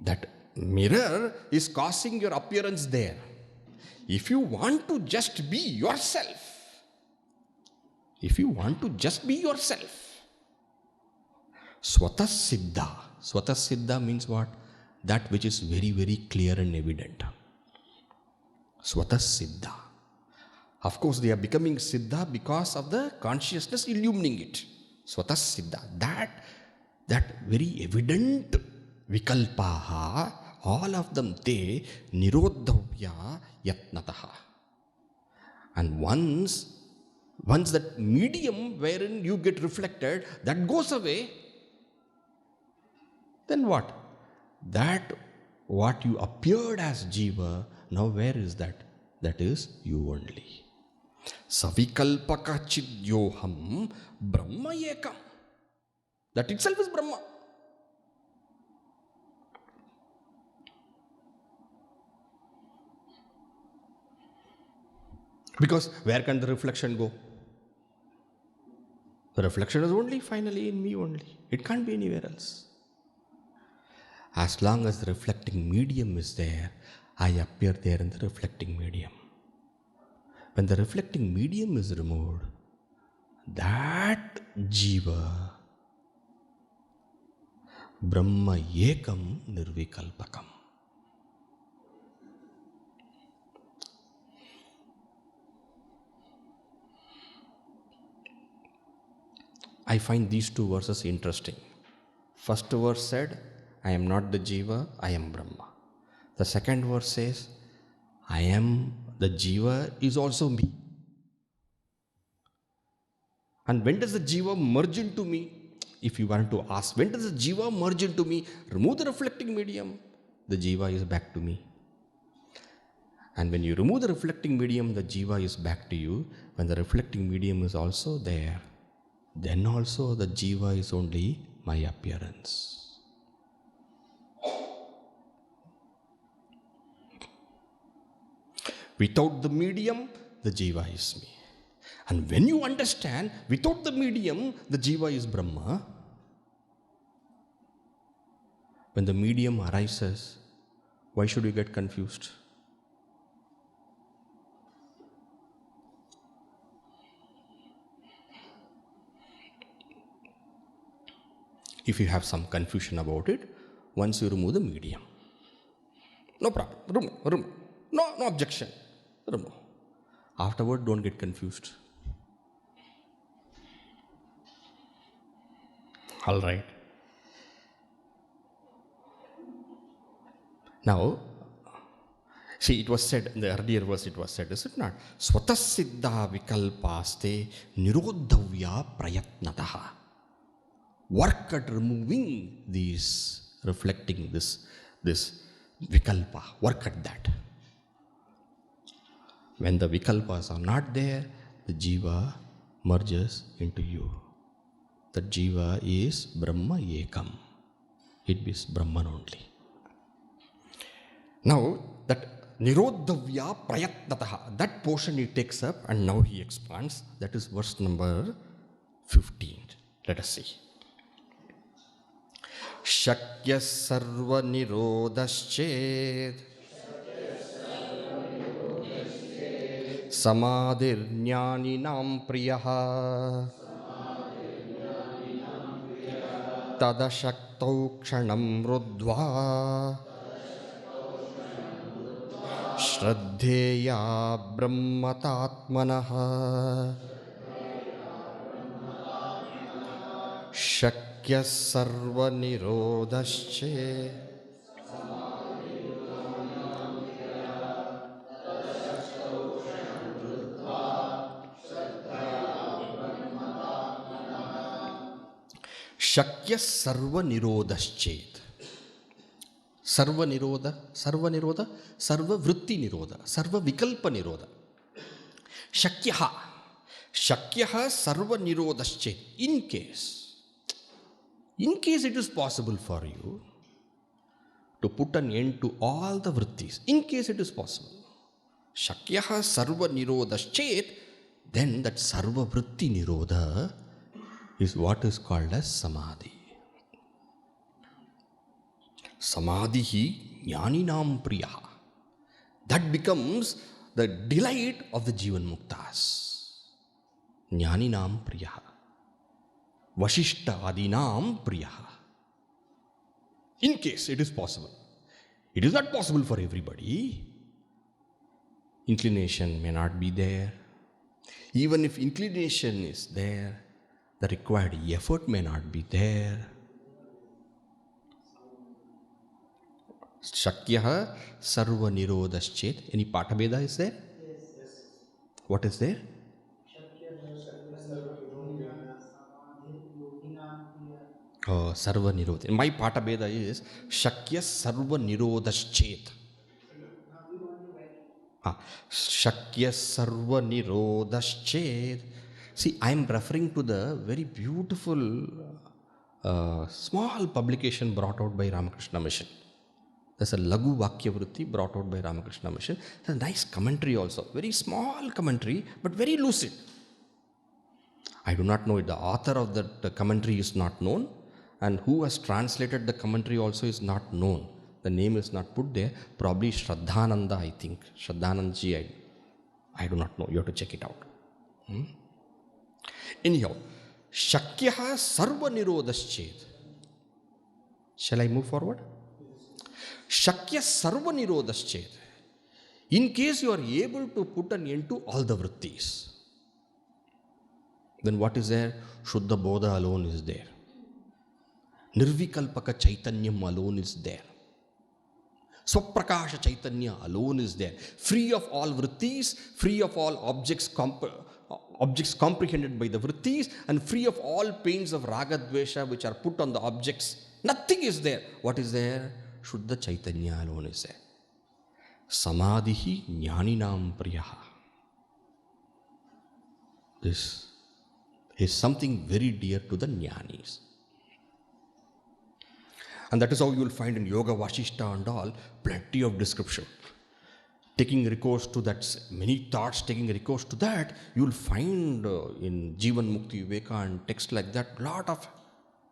That mirror is causing your appearance there. If you want to just be yourself, Swata siddha means what? That which is very, very clear and evident. Swata siddha. Of course, they are becoming siddha because of the consciousness illumining it. Swata siddha. That very evident vikalpaha, all of them, te nirodhavya yatnataha. And once that medium wherein you get reflected, that goes away, then what? That what you appeared as Jiva, now where is that? That is you only. Savikalpaka chidyoham brahma ekam. That itself is Brahma. Because where can the reflection go? The reflection is only finally in me only. It can't be anywhere else. As long as the reflecting medium is there, I appear there in the reflecting medium. When the reflecting medium is removed, that Jiva, Brahma ekam nirvikalpakam. I find these two verses interesting. First verse said, I am not the Jiva, I am Brahma. The second verse says, I am the Jiva is also me. And when does the Jiva merge into me? If you want to ask, when does the Jiva merge into me? Remove the reflecting medium, the Jiva is back to me. And when you remove the reflecting medium, the Jiva is back to you. When the reflecting medium is also there, then also the Jiva is only my appearance. Without the medium, the Jiva is me. And when you understand, without the medium, the Jiva is Brahma, when the medium arises, why should you get confused? If you have some confusion about it, once you remove the medium, no problem, remove. No objection, remove. Afterward, don't get confused. All right. Now, see, it was said in the earlier verse, it was said, is it not? Swatasiddha vikalpaste nirodhavya prayatnataha. Work at removing these, reflecting this vikalpa. Work at that. When the vikalpas are not there, the Jiva merges into you. The Jiva is Brahma ekam. It is Brahman only. Now, that nirodhavya prayatnataha, that portion he takes up and now he expands. That is verse number 15. Let us see. Shakya sarva nirodhasched samadhir jnaninam priyaha tadashaktau kshanam ruddhva shraddheya brahmatatmanaha Shakya sarva nirodhasche Shakya sarva nirodhaschet. Sarva nirodha, sarva vritti nirodha, sarva vikalpa nirodha. Shakyaha. Shakyaha sarva nirodhaschet. In case it is possible for you to put an end to all the vrittis, in case it is possible, Shakyaha sarva nirodhaschet, then that sarva vritti nirodha is what is called as Samadhi. Samadhi jnaninam priyaha. That becomes the delight of the Jivan Muktas. Jnaninam priyaha. Vashishta adinam priyaha. In case it is possible. It is not possible for everybody. Inclination may not be there. Even if inclination is there, the required effort may not be there. Shakyaha sarva nirodhaschet. Any patabheda is there? Yes. What is there? Oh, sarva nirodha. My patabheda is Shakya sarva nirodhaschet. Shakya sarva nirodhaschet. See, I am referring to the very beautiful small publication brought out by Ramakrishna Mission. There's a Laghu Vakya Vritti brought out by Ramakrishna Mission. There's a nice commentary also. Very small commentary, but very lucid. I do not know it. The author of that commentary is not known, and who has translated the commentary also is not known. The name is not put there. Probably Shraddhananda, I think. Shraddhanandji, I do not know. You have to check it out. Anyhow, Shakyaha sarva nirodhaschet. Shall I move forward? Shakya sarva nirodhaschet. In case you are able to put an end to all the vrittis, then what is there? Shuddha Bodha alone is there. Nirvikalpaka Chaitanyam alone is there. Swaprakasha Chaitanya alone is there. Free of all vrittis, free of all objects comprehended by the vrittis, and free of all pains of raga dvesha which are put on the objects. Nothing is there. What is there? Shuddha Chaitanya alone is there. Samadhi jnaninam priyaha. This is something very dear to the jnanis. And that is how you will find in Yoga Vashishta and all, plenty of description. Taking recourse to that, many thoughts taking recourse to that, you will find in Jivan Mukti Viveka and text like that, lot of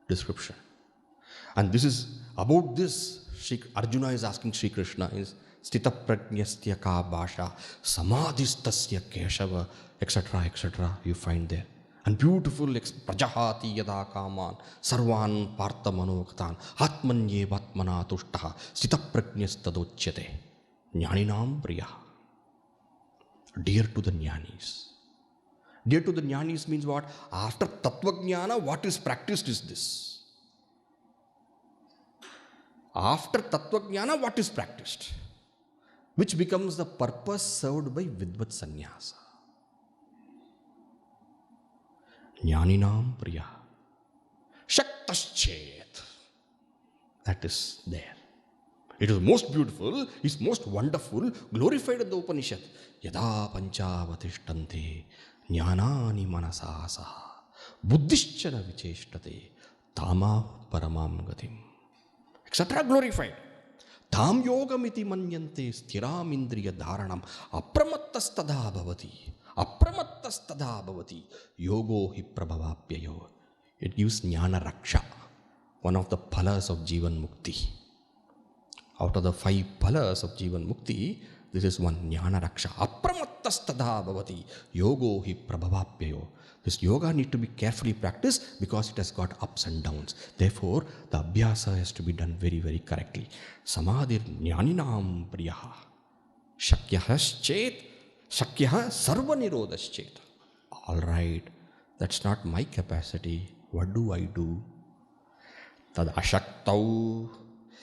description. And this is, about this, Arjuna is asking Sri Krishna, is Stita Prajnastya ka bhasha, Samadhistasya keshava, etc., etc., you find there. And beautiful prajahati yada kaman, sarvan partha manokatan, atmanye vatmana tushtaha, Stita prajnastadochyate, jnaninam priyaha. Dear to the jnanis. Dear to the jnanis means what? After tattva jnana, what is practiced is this. After tattva jnana, what is practiced? Which becomes the purpose served by Vidvat Sannyasa. Jnaninam priya. Shaktaschet. That is there. It is most beautiful, is most wonderful, glorified in the Upanishad. Yada panchavatishtante jnanani manasasaha buddhischana vicheshtate tama paramam gatim. Etc. glorified. Tam yogamiti manyante sthiram indriya dharanam apramattastada bhavati. Apramattastada bhavati. Yogo hi prabhavapyayo. It gives jnana raksha, one of the phalas of Jivan Mukti. Out of the 5 phalas of Jivan Mukti, this is one jnana raksha. Apramattastada bhavati. Yogo hi prabhavapyayo. This yoga need to be carefully practiced because it has got ups and downs. Therefore, the abhyasa has to be done very, very correctly. Samadhir jnaninam priyaha. Shakyahaschet. Shakyaha sarva nirodhaschet. All right, that's not my capacity. What do I do? Tad ashaktau.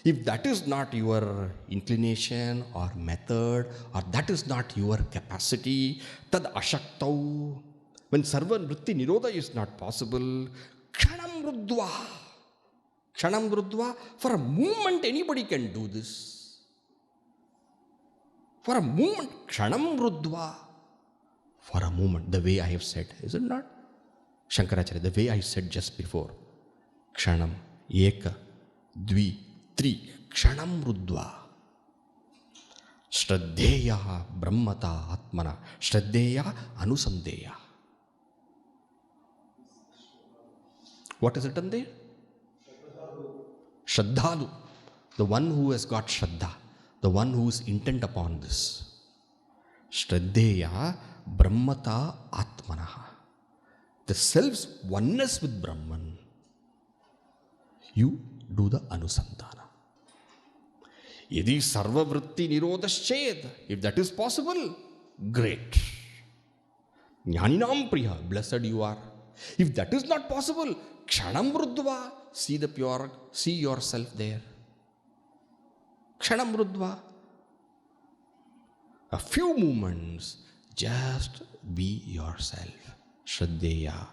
If that is not your inclination or method, or that is not your capacity, tad ashaktau. When sarva vritti nirodha is not possible, kshanam rudva, for a moment anybody can do this. For a moment, kshanam rudva. for a moment, the way I have said, is it not? Shankaracharya, the way I said just before. Kshanam, Eka, Dvi, Tri, Kshanam Rudva. Shraddheya Brahmata Atmana. Shraddheya Anusandeya. What is written there? Shraddhalu. The one who has got Shraddha. The one who is intent upon this. Shraddheya Brahmata Atmanaha. The self's oneness with Brahman. You do the Anusandana. Yadi sarva vritti nirodhasched. If that is possible, great. Jnaninam priya, blessed you are. If that is not possible, kshanam vrudva, see the pure, see yourself there. Kshanam vrudva. A few moments, just be yourself. Shraddheya.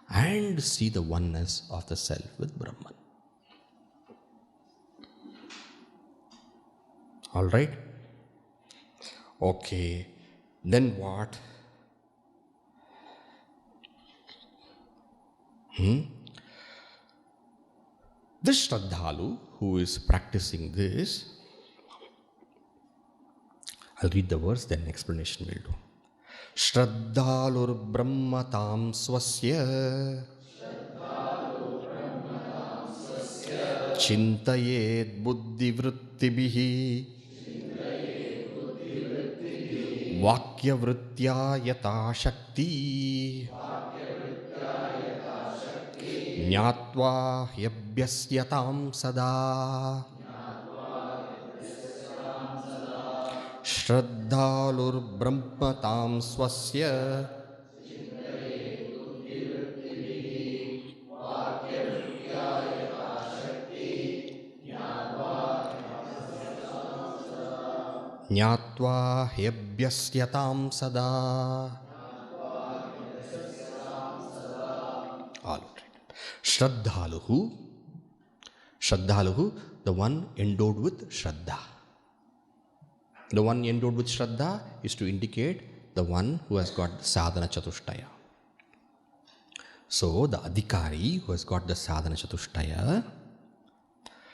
And see the oneness of the self with Brahman. All right? Okay. Then what? This Shraddhalu who is practicing this, I'll read the verse, then explanation will do. Shraddhalur brahmatam swasya chintayet buddhi vrittibihi vakya vrittya yata shakti jnatva hyabhyasyatam sada. Shraddhalur brahmatam swasya jnatva hyabhyasyatam sada. All right. Shraddhaluhu, the one endowed with Shraddha. The one endowed with Shraddha is to indicate the one who has got sadhana chatushtaya. So the adhikari who has got the sadhana chatushtaya,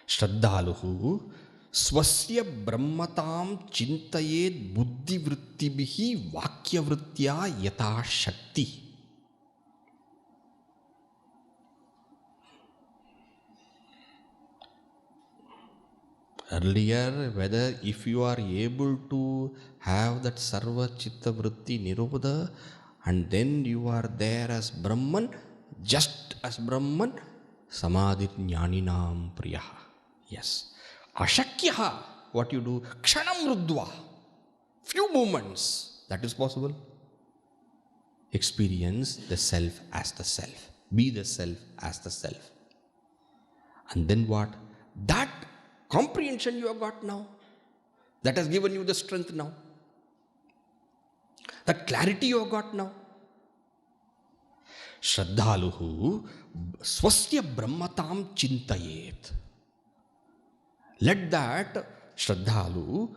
Shraddhaluhu, swasya brahmatam chintayet buddhi vrittibihi vakya vrittya yata shakti. Earlier, whether if you are able to have that sarva chitta vritti nirodha and then you are there as Brahman, just as Brahman, samadhi jnaninam priyaha. Yes. Ashakyaha, what you do? Kshanam rudva. Few moments. That is possible. Experience the self as the self. Be the self as the self. And then what? That comprehension you have got now. That has given you the strength now. That clarity you have got now. Shraddhaluhu swasya brahmatam chintayet. Let that Shraddhalu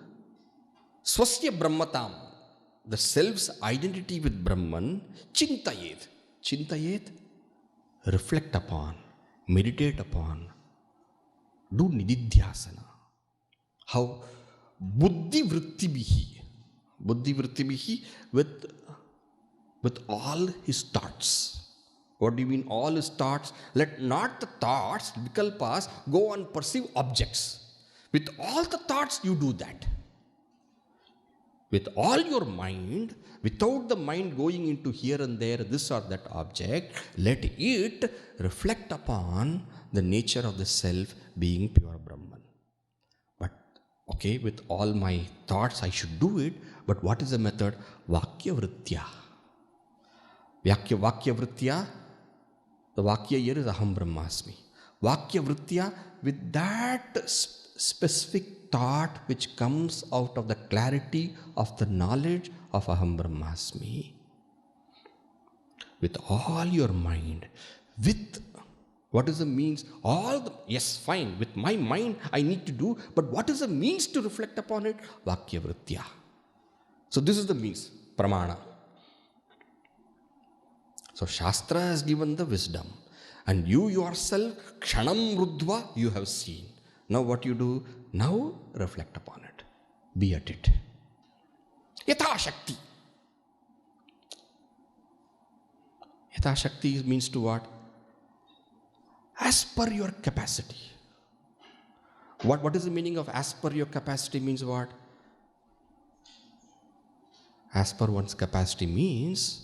swasya brahmatam, the self's identity with Brahman, chintayet. Chintayet, reflect upon, meditate upon. Do nididhyasana. How? Buddhi vrittibihi. Buddhi vrittibihi with all his thoughts. What do you mean all his thoughts? Let not the thoughts, vikalpas, go and perceive objects. With all the thoughts you do that. With all your mind, without the mind going into here and there, this or that object, let it reflect upon the nature of the self being pure Brahman. But, okay, with all my thoughts I should do it, but what is the method? Vakya Vrittya. Vakya Vrittya, the Vakya here is aham brahmasmi. Vakya Vrittya, with that specific thought which comes out of the clarity of the knowledge of aham brahmasmi. With all your mind, with what is the means? Yes, fine, with my mind I need to do, but what is the means to reflect upon it? Vakya Vrittya. So this is the means, pramana. So Shastra has given the wisdom. And you yourself, kshanam ruddva, you have seen. Now what you do? Now reflect upon it. Be at it. Yatha Shakti. Yatha Shakti means to what? As per your capacity. What is the meaning of as per your capacity means what? As per one's capacity means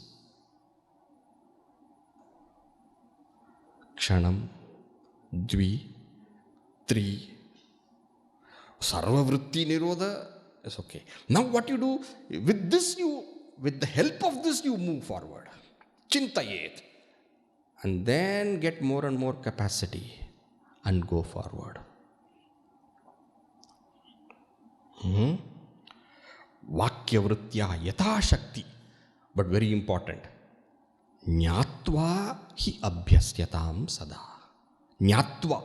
kshanam, dvi, tri, sarva vritti nirodha is okay. Now what you do, with the help of this you move forward. Chintayet. And then get more and more capacity and go forward. Vakya Vrittya Yatha Shakti. But very important. Jnatva hi abhyasyatam sada. Jnatva.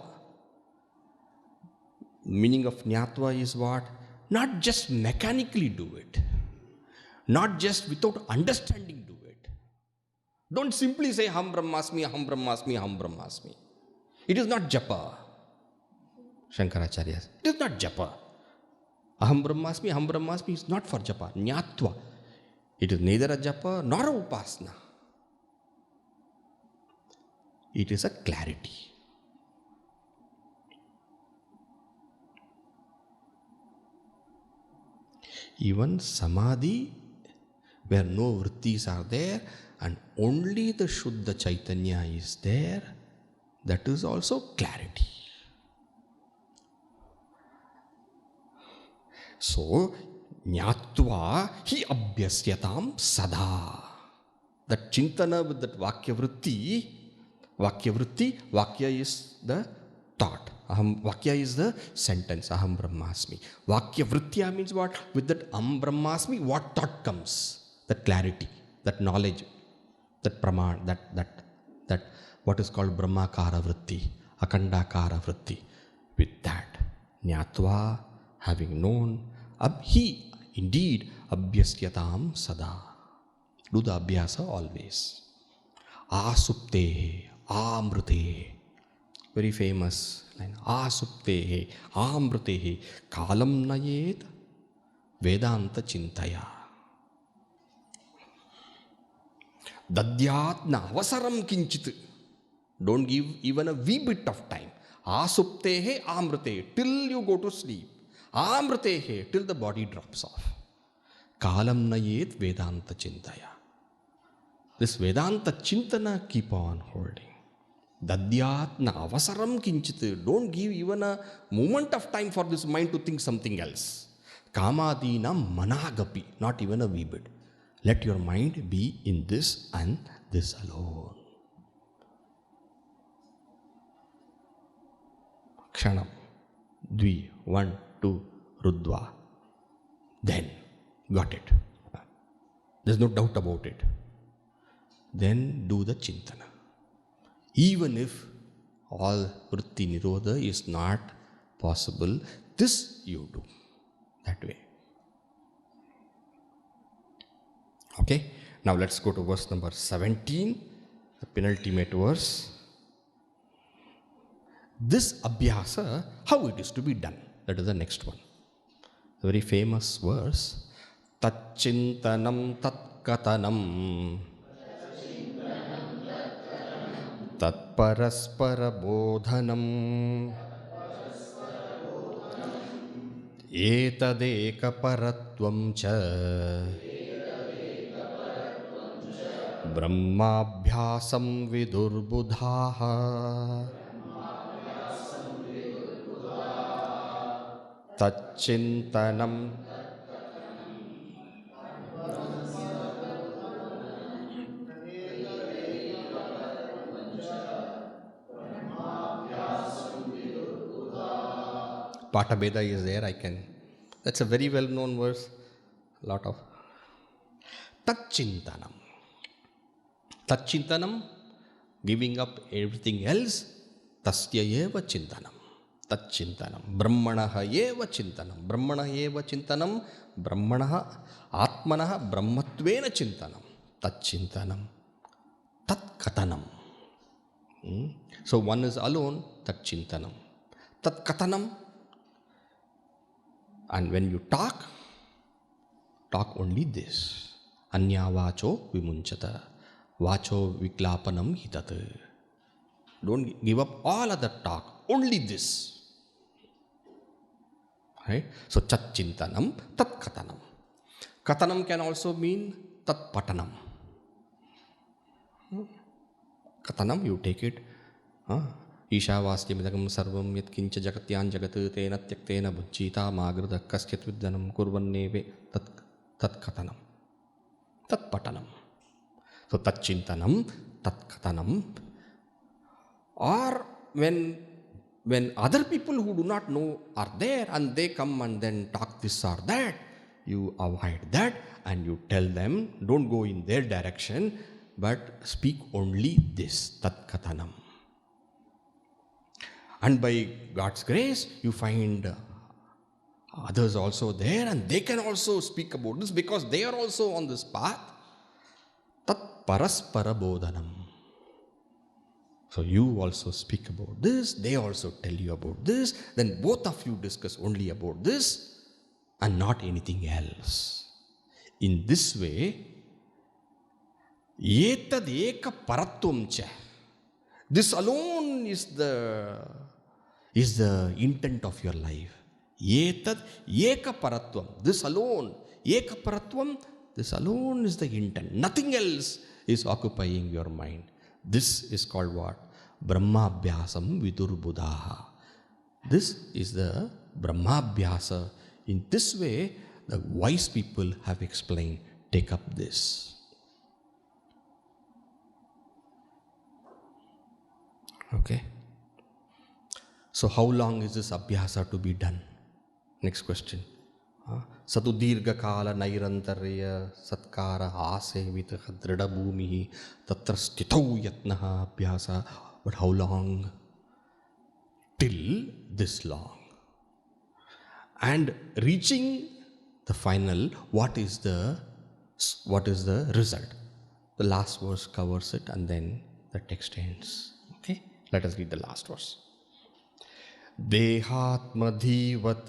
Meaning of jnatva is what? Not just mechanically do it. Not just without understanding do it. Don't simply say aham brahmasmi, aham brahmasmi, aham brahmasmi. It is not japa. Sankaracharya. It is not japa. Aham brahmasmi is not for japa. Jnatva. It is neither a japa nor a upasana. It is a clarity. Even Samadhi, where no vrittis are there and only the Shuddha Chaitanya is there, that is also clarity. So, jnatva hi abhyasyatam sada. That chintana with that vakya vritti, vakya is the thought. Vakya is the sentence, aham brahmasmi. Vakya vrittya means what? With that aham brahmasmi, what thought comes? That clarity, that knowledge, that praman, that what is called brahmakara vritti, akandakara vritti. With that, jnatva, having known, he indeed abhyasyatam sada. Do the abhyasa always. Asuptehe, amritehe. Very famous line. Asuptehe, amritehe, kalam nayet Vedanta chintaya. Dadyat na avasaram kinchit. Don't give even a wee bit of time. Asuptehe, amritehe, till you go to sleep. Amritehe, till the body drops off. Kalam nayet Vedanta chintaya. This Vedanta chintana keep on holding. Dadyat na avasaram kinchit. Don't give even a moment of time for this mind to think something else. Kamadina managapi. Not even a wee bit. Let your mind be in this and this alone. Kshanam. Dvi. 1, 2. Ruddva. Then. Got it. There's no doubt about it. Then do the chintana. Even if all vritti nirodha is not possible, this you do. That way. Okay. Now let's go to verse number 17, the penultimate verse. This abhyasa, how it is to be done. That is the next one. The very famous verse. Tachintanam tatkatanam tatparaspara bodhanam etadeka paratvam cha brahmabhyasam vidurbudhaha tachintanam Patabheda is there, that's a very well known verse. Lot of Tachintanam. Tachintanam, giving up everything else, tasya eva chintanam. Tachintanam. Brahmanaha eva chintanam. Brahmanaha eva chintanam. Brahmanaha atmanaha brahmatvena chintanam. Tachintanam. tat katanam. So one is alone, tat chintanam. Tat katanam. And when you talk only this. Anya vacho vimunchata. Vacho viklapanam hitat. Don't give up all other talk. Only this. Right? So chat chintanam, tat katanam. Katanam can also mean tat patanam. Katanam, you take it. Ishavastimidagam sarvam yat kincha jagatyan jagat tena tyaktena bhujjita magrada kasyat vidyanam kurvanneve tat katanam. Tat patanam. So tat chintanam, tat katanam. Or when other people who do not know are there and they come and then talk this or that, you avoid that and you tell them, don't go in their direction, but speak only this, tat katanam. And by God's grace, you find others also there and they can also speak about this because they are also on this path. Tat paraspara bodhanam. So you also speak about this, they also tell you about this, then both of you discuss only about this and not anything else. In this way, etad eka paratvam cha. This alone is the intent of your life. Etad eka paratvam. This alone, eka paratvam, this alone is the intent. Nothing else is occupying your mind. This is called what? Brahmabhyasam vidurbuddhaha. This is the Brahmabhyasa. In this way, the wise people have explained, take up this. Okay. So how long is this abhyasa to be done? Next question. Satu dirgha kala nairantarya satkara asevita drida bhumihi tatra stithau yatnaha abhyasa. But how long? Till this long. And reaching the final, what is the result? The last verse covers it and then the text ends. Okay? Let us read the last verse. Dehatmadhivat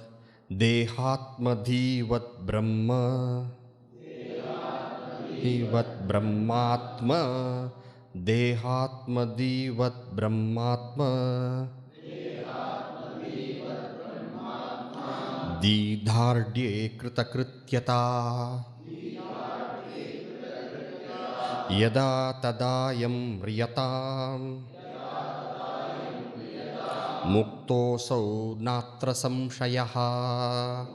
brahma Dehatmadhivat brahmatma Dehatmadhivat brahmatma Didhardye kritakrityata Yada tadayam riyatam Muktosau natra samshayaha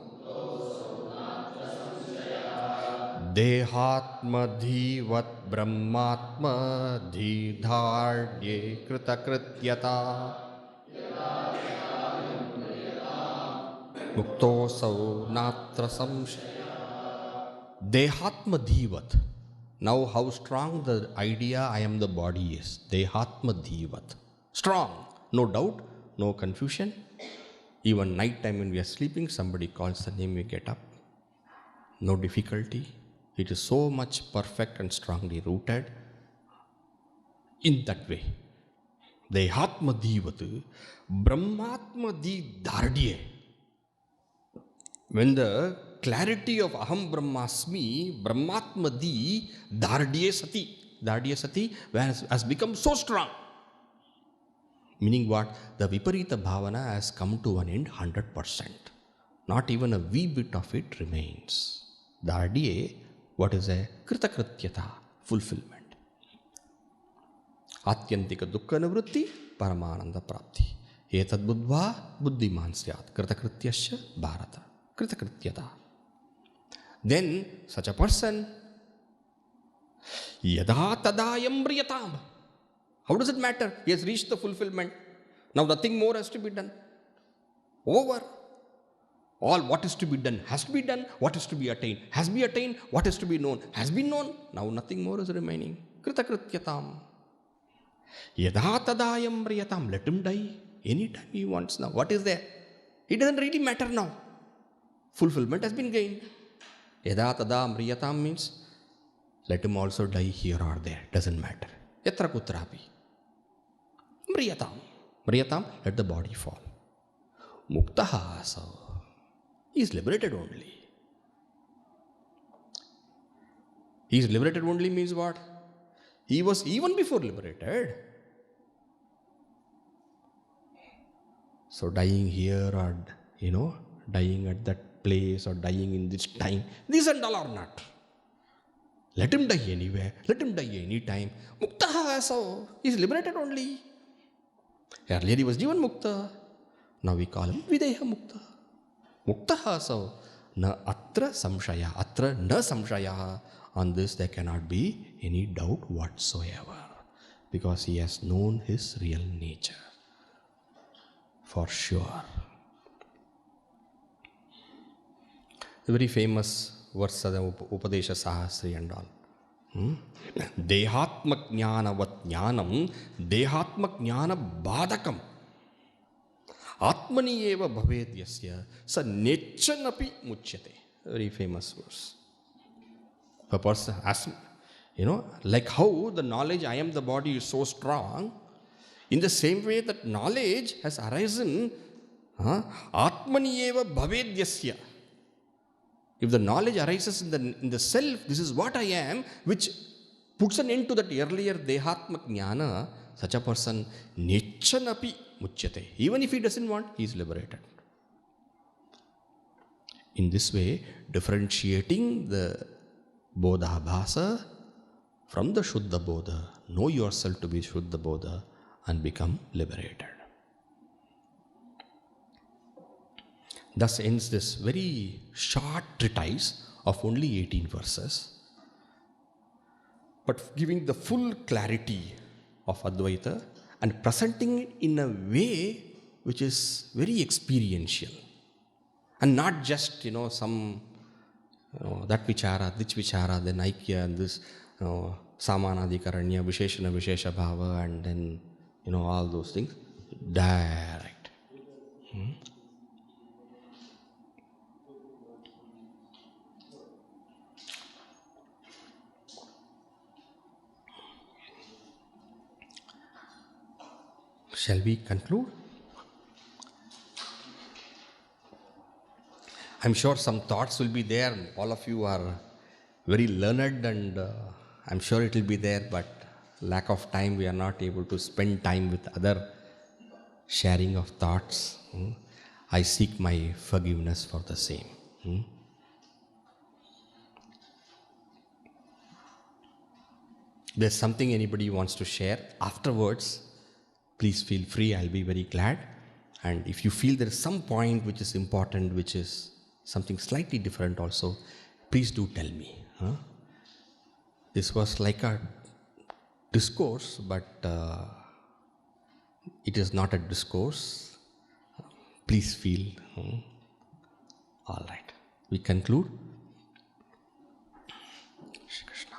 Dehatmadhivat brahmatma Didhardye kritakrityata Muktosau natra samshayaha. Dehatmadhivat. Now how strong the idea I am the body is. Dehatmadhivat. Strong. No doubt. No confusion. Even night time when we are sleeping, somebody calls the name, we get up. No difficulty. It is so much perfect and strongly rooted. In that way. Dehatmadhivat. Brahmatmadi dardye. When the clarity of aham brahmasmi, brahmatmadi dardye sati has become so strong. Meaning what? The viparita bhavana has come to an end 100%. Not even a wee bit of it remains. Dardye, what is a kritakrityata? Fulfillment. Atyantika dukkha nivritti, paramananda prapti. Etad buddhva buddhiman syat. Kritakrityasya bharata. Kritakrityata. Then such a person, yada tadayam briyatam. How does it matter? He has reached the fulfillment. Now nothing more has to be done. Over. All what is to be done has to be done. What is to be attained has been attained. What is to be known has been known. Now nothing more is remaining. Kritakrityatam. Yada tadayam briyatam. Let him die anytime he wants now. What is there? It doesn't really matter now. Fulfillment has been gained. Yada tada mriyatam means let him also die here or there. Doesn't matter. Yatra kutrapi. Mriyatam. Mriyatam, let the body fall. Muktaha, so he is liberated only. He is liberated only means what? He was even before liberated. So dying here or, dying at that place or dying in this time, these and all are not. Let him die anywhere. Let him die anytime. Muktaha, so he is liberated only. Earlier he was Jivan Mukta. Now we call him Videha Mukta. Muktaha, so na atra samshaya. Atra na samshaya. On this there cannot be any doubt whatsoever. Because he has known his real nature. For sure. The very famous verse of the Upadesha Sahasri and all. Dehatma jnana vat jnanam, dehatma jnana badakam. Atmani eva bhaved yasya, sa nechanapi muchyate. Very famous verse. A person asks, like how the knowledge I am the body is so strong, in the same way that knowledge has arisen, Atmani eva bhaved yasya. If the knowledge arises in the self, this is what I am, which puts an end to that earlier dehatma jnana, such a person nechanapi muchyate. Even if he doesn't want, he is liberated. In this way, differentiating the bodha bhasa from the shuddha bodha, know yourself to be shuddha bodha and become liberated. Thus ends this very short treatise of only 18 verses, but giving the full clarity of Advaita and presenting it in a way which is very experiential and not just, some, that vichara, this vichara, then aikya, and this, samanadikaranya, visheshana, vishesha bhava, and then, all those things. Direct. Shall we conclude? I'm sure some thoughts will be there. All of you are very learned and I'm sure it will be there, but lack of time, we are not able to spend time with other sharing of thoughts. I seek my forgiveness for the same. There's something anybody wants to share afterwards, please feel free. I'll be very glad. And if you feel there is some point which is important, which is something slightly different also, please do tell me. This was like a discourse, but it is not a discourse. Please feel. All right. We conclude. Shri Krishna.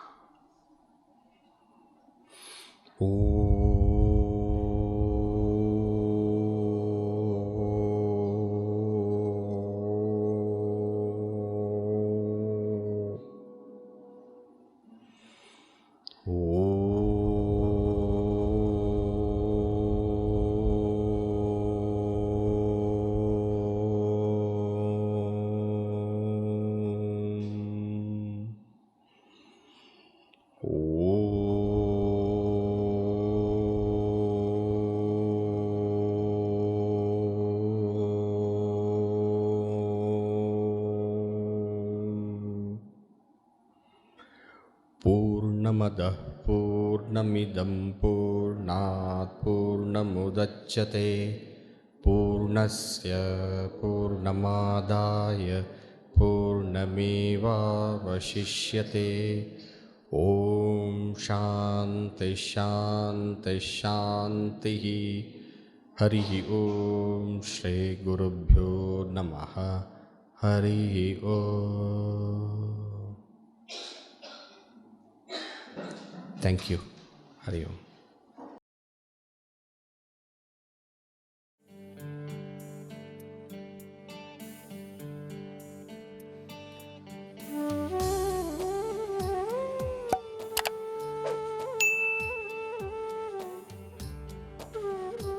Purnamadah Purnamidam Purnat Purnamudachyate Purnasya Purnamadaya Purnameva Vashishyate. Om Shanti Shanti Shanti. Harihi Om Shri Gurubhyo Namaha. Harihi Om. Thank you. Hari Om. Thank you.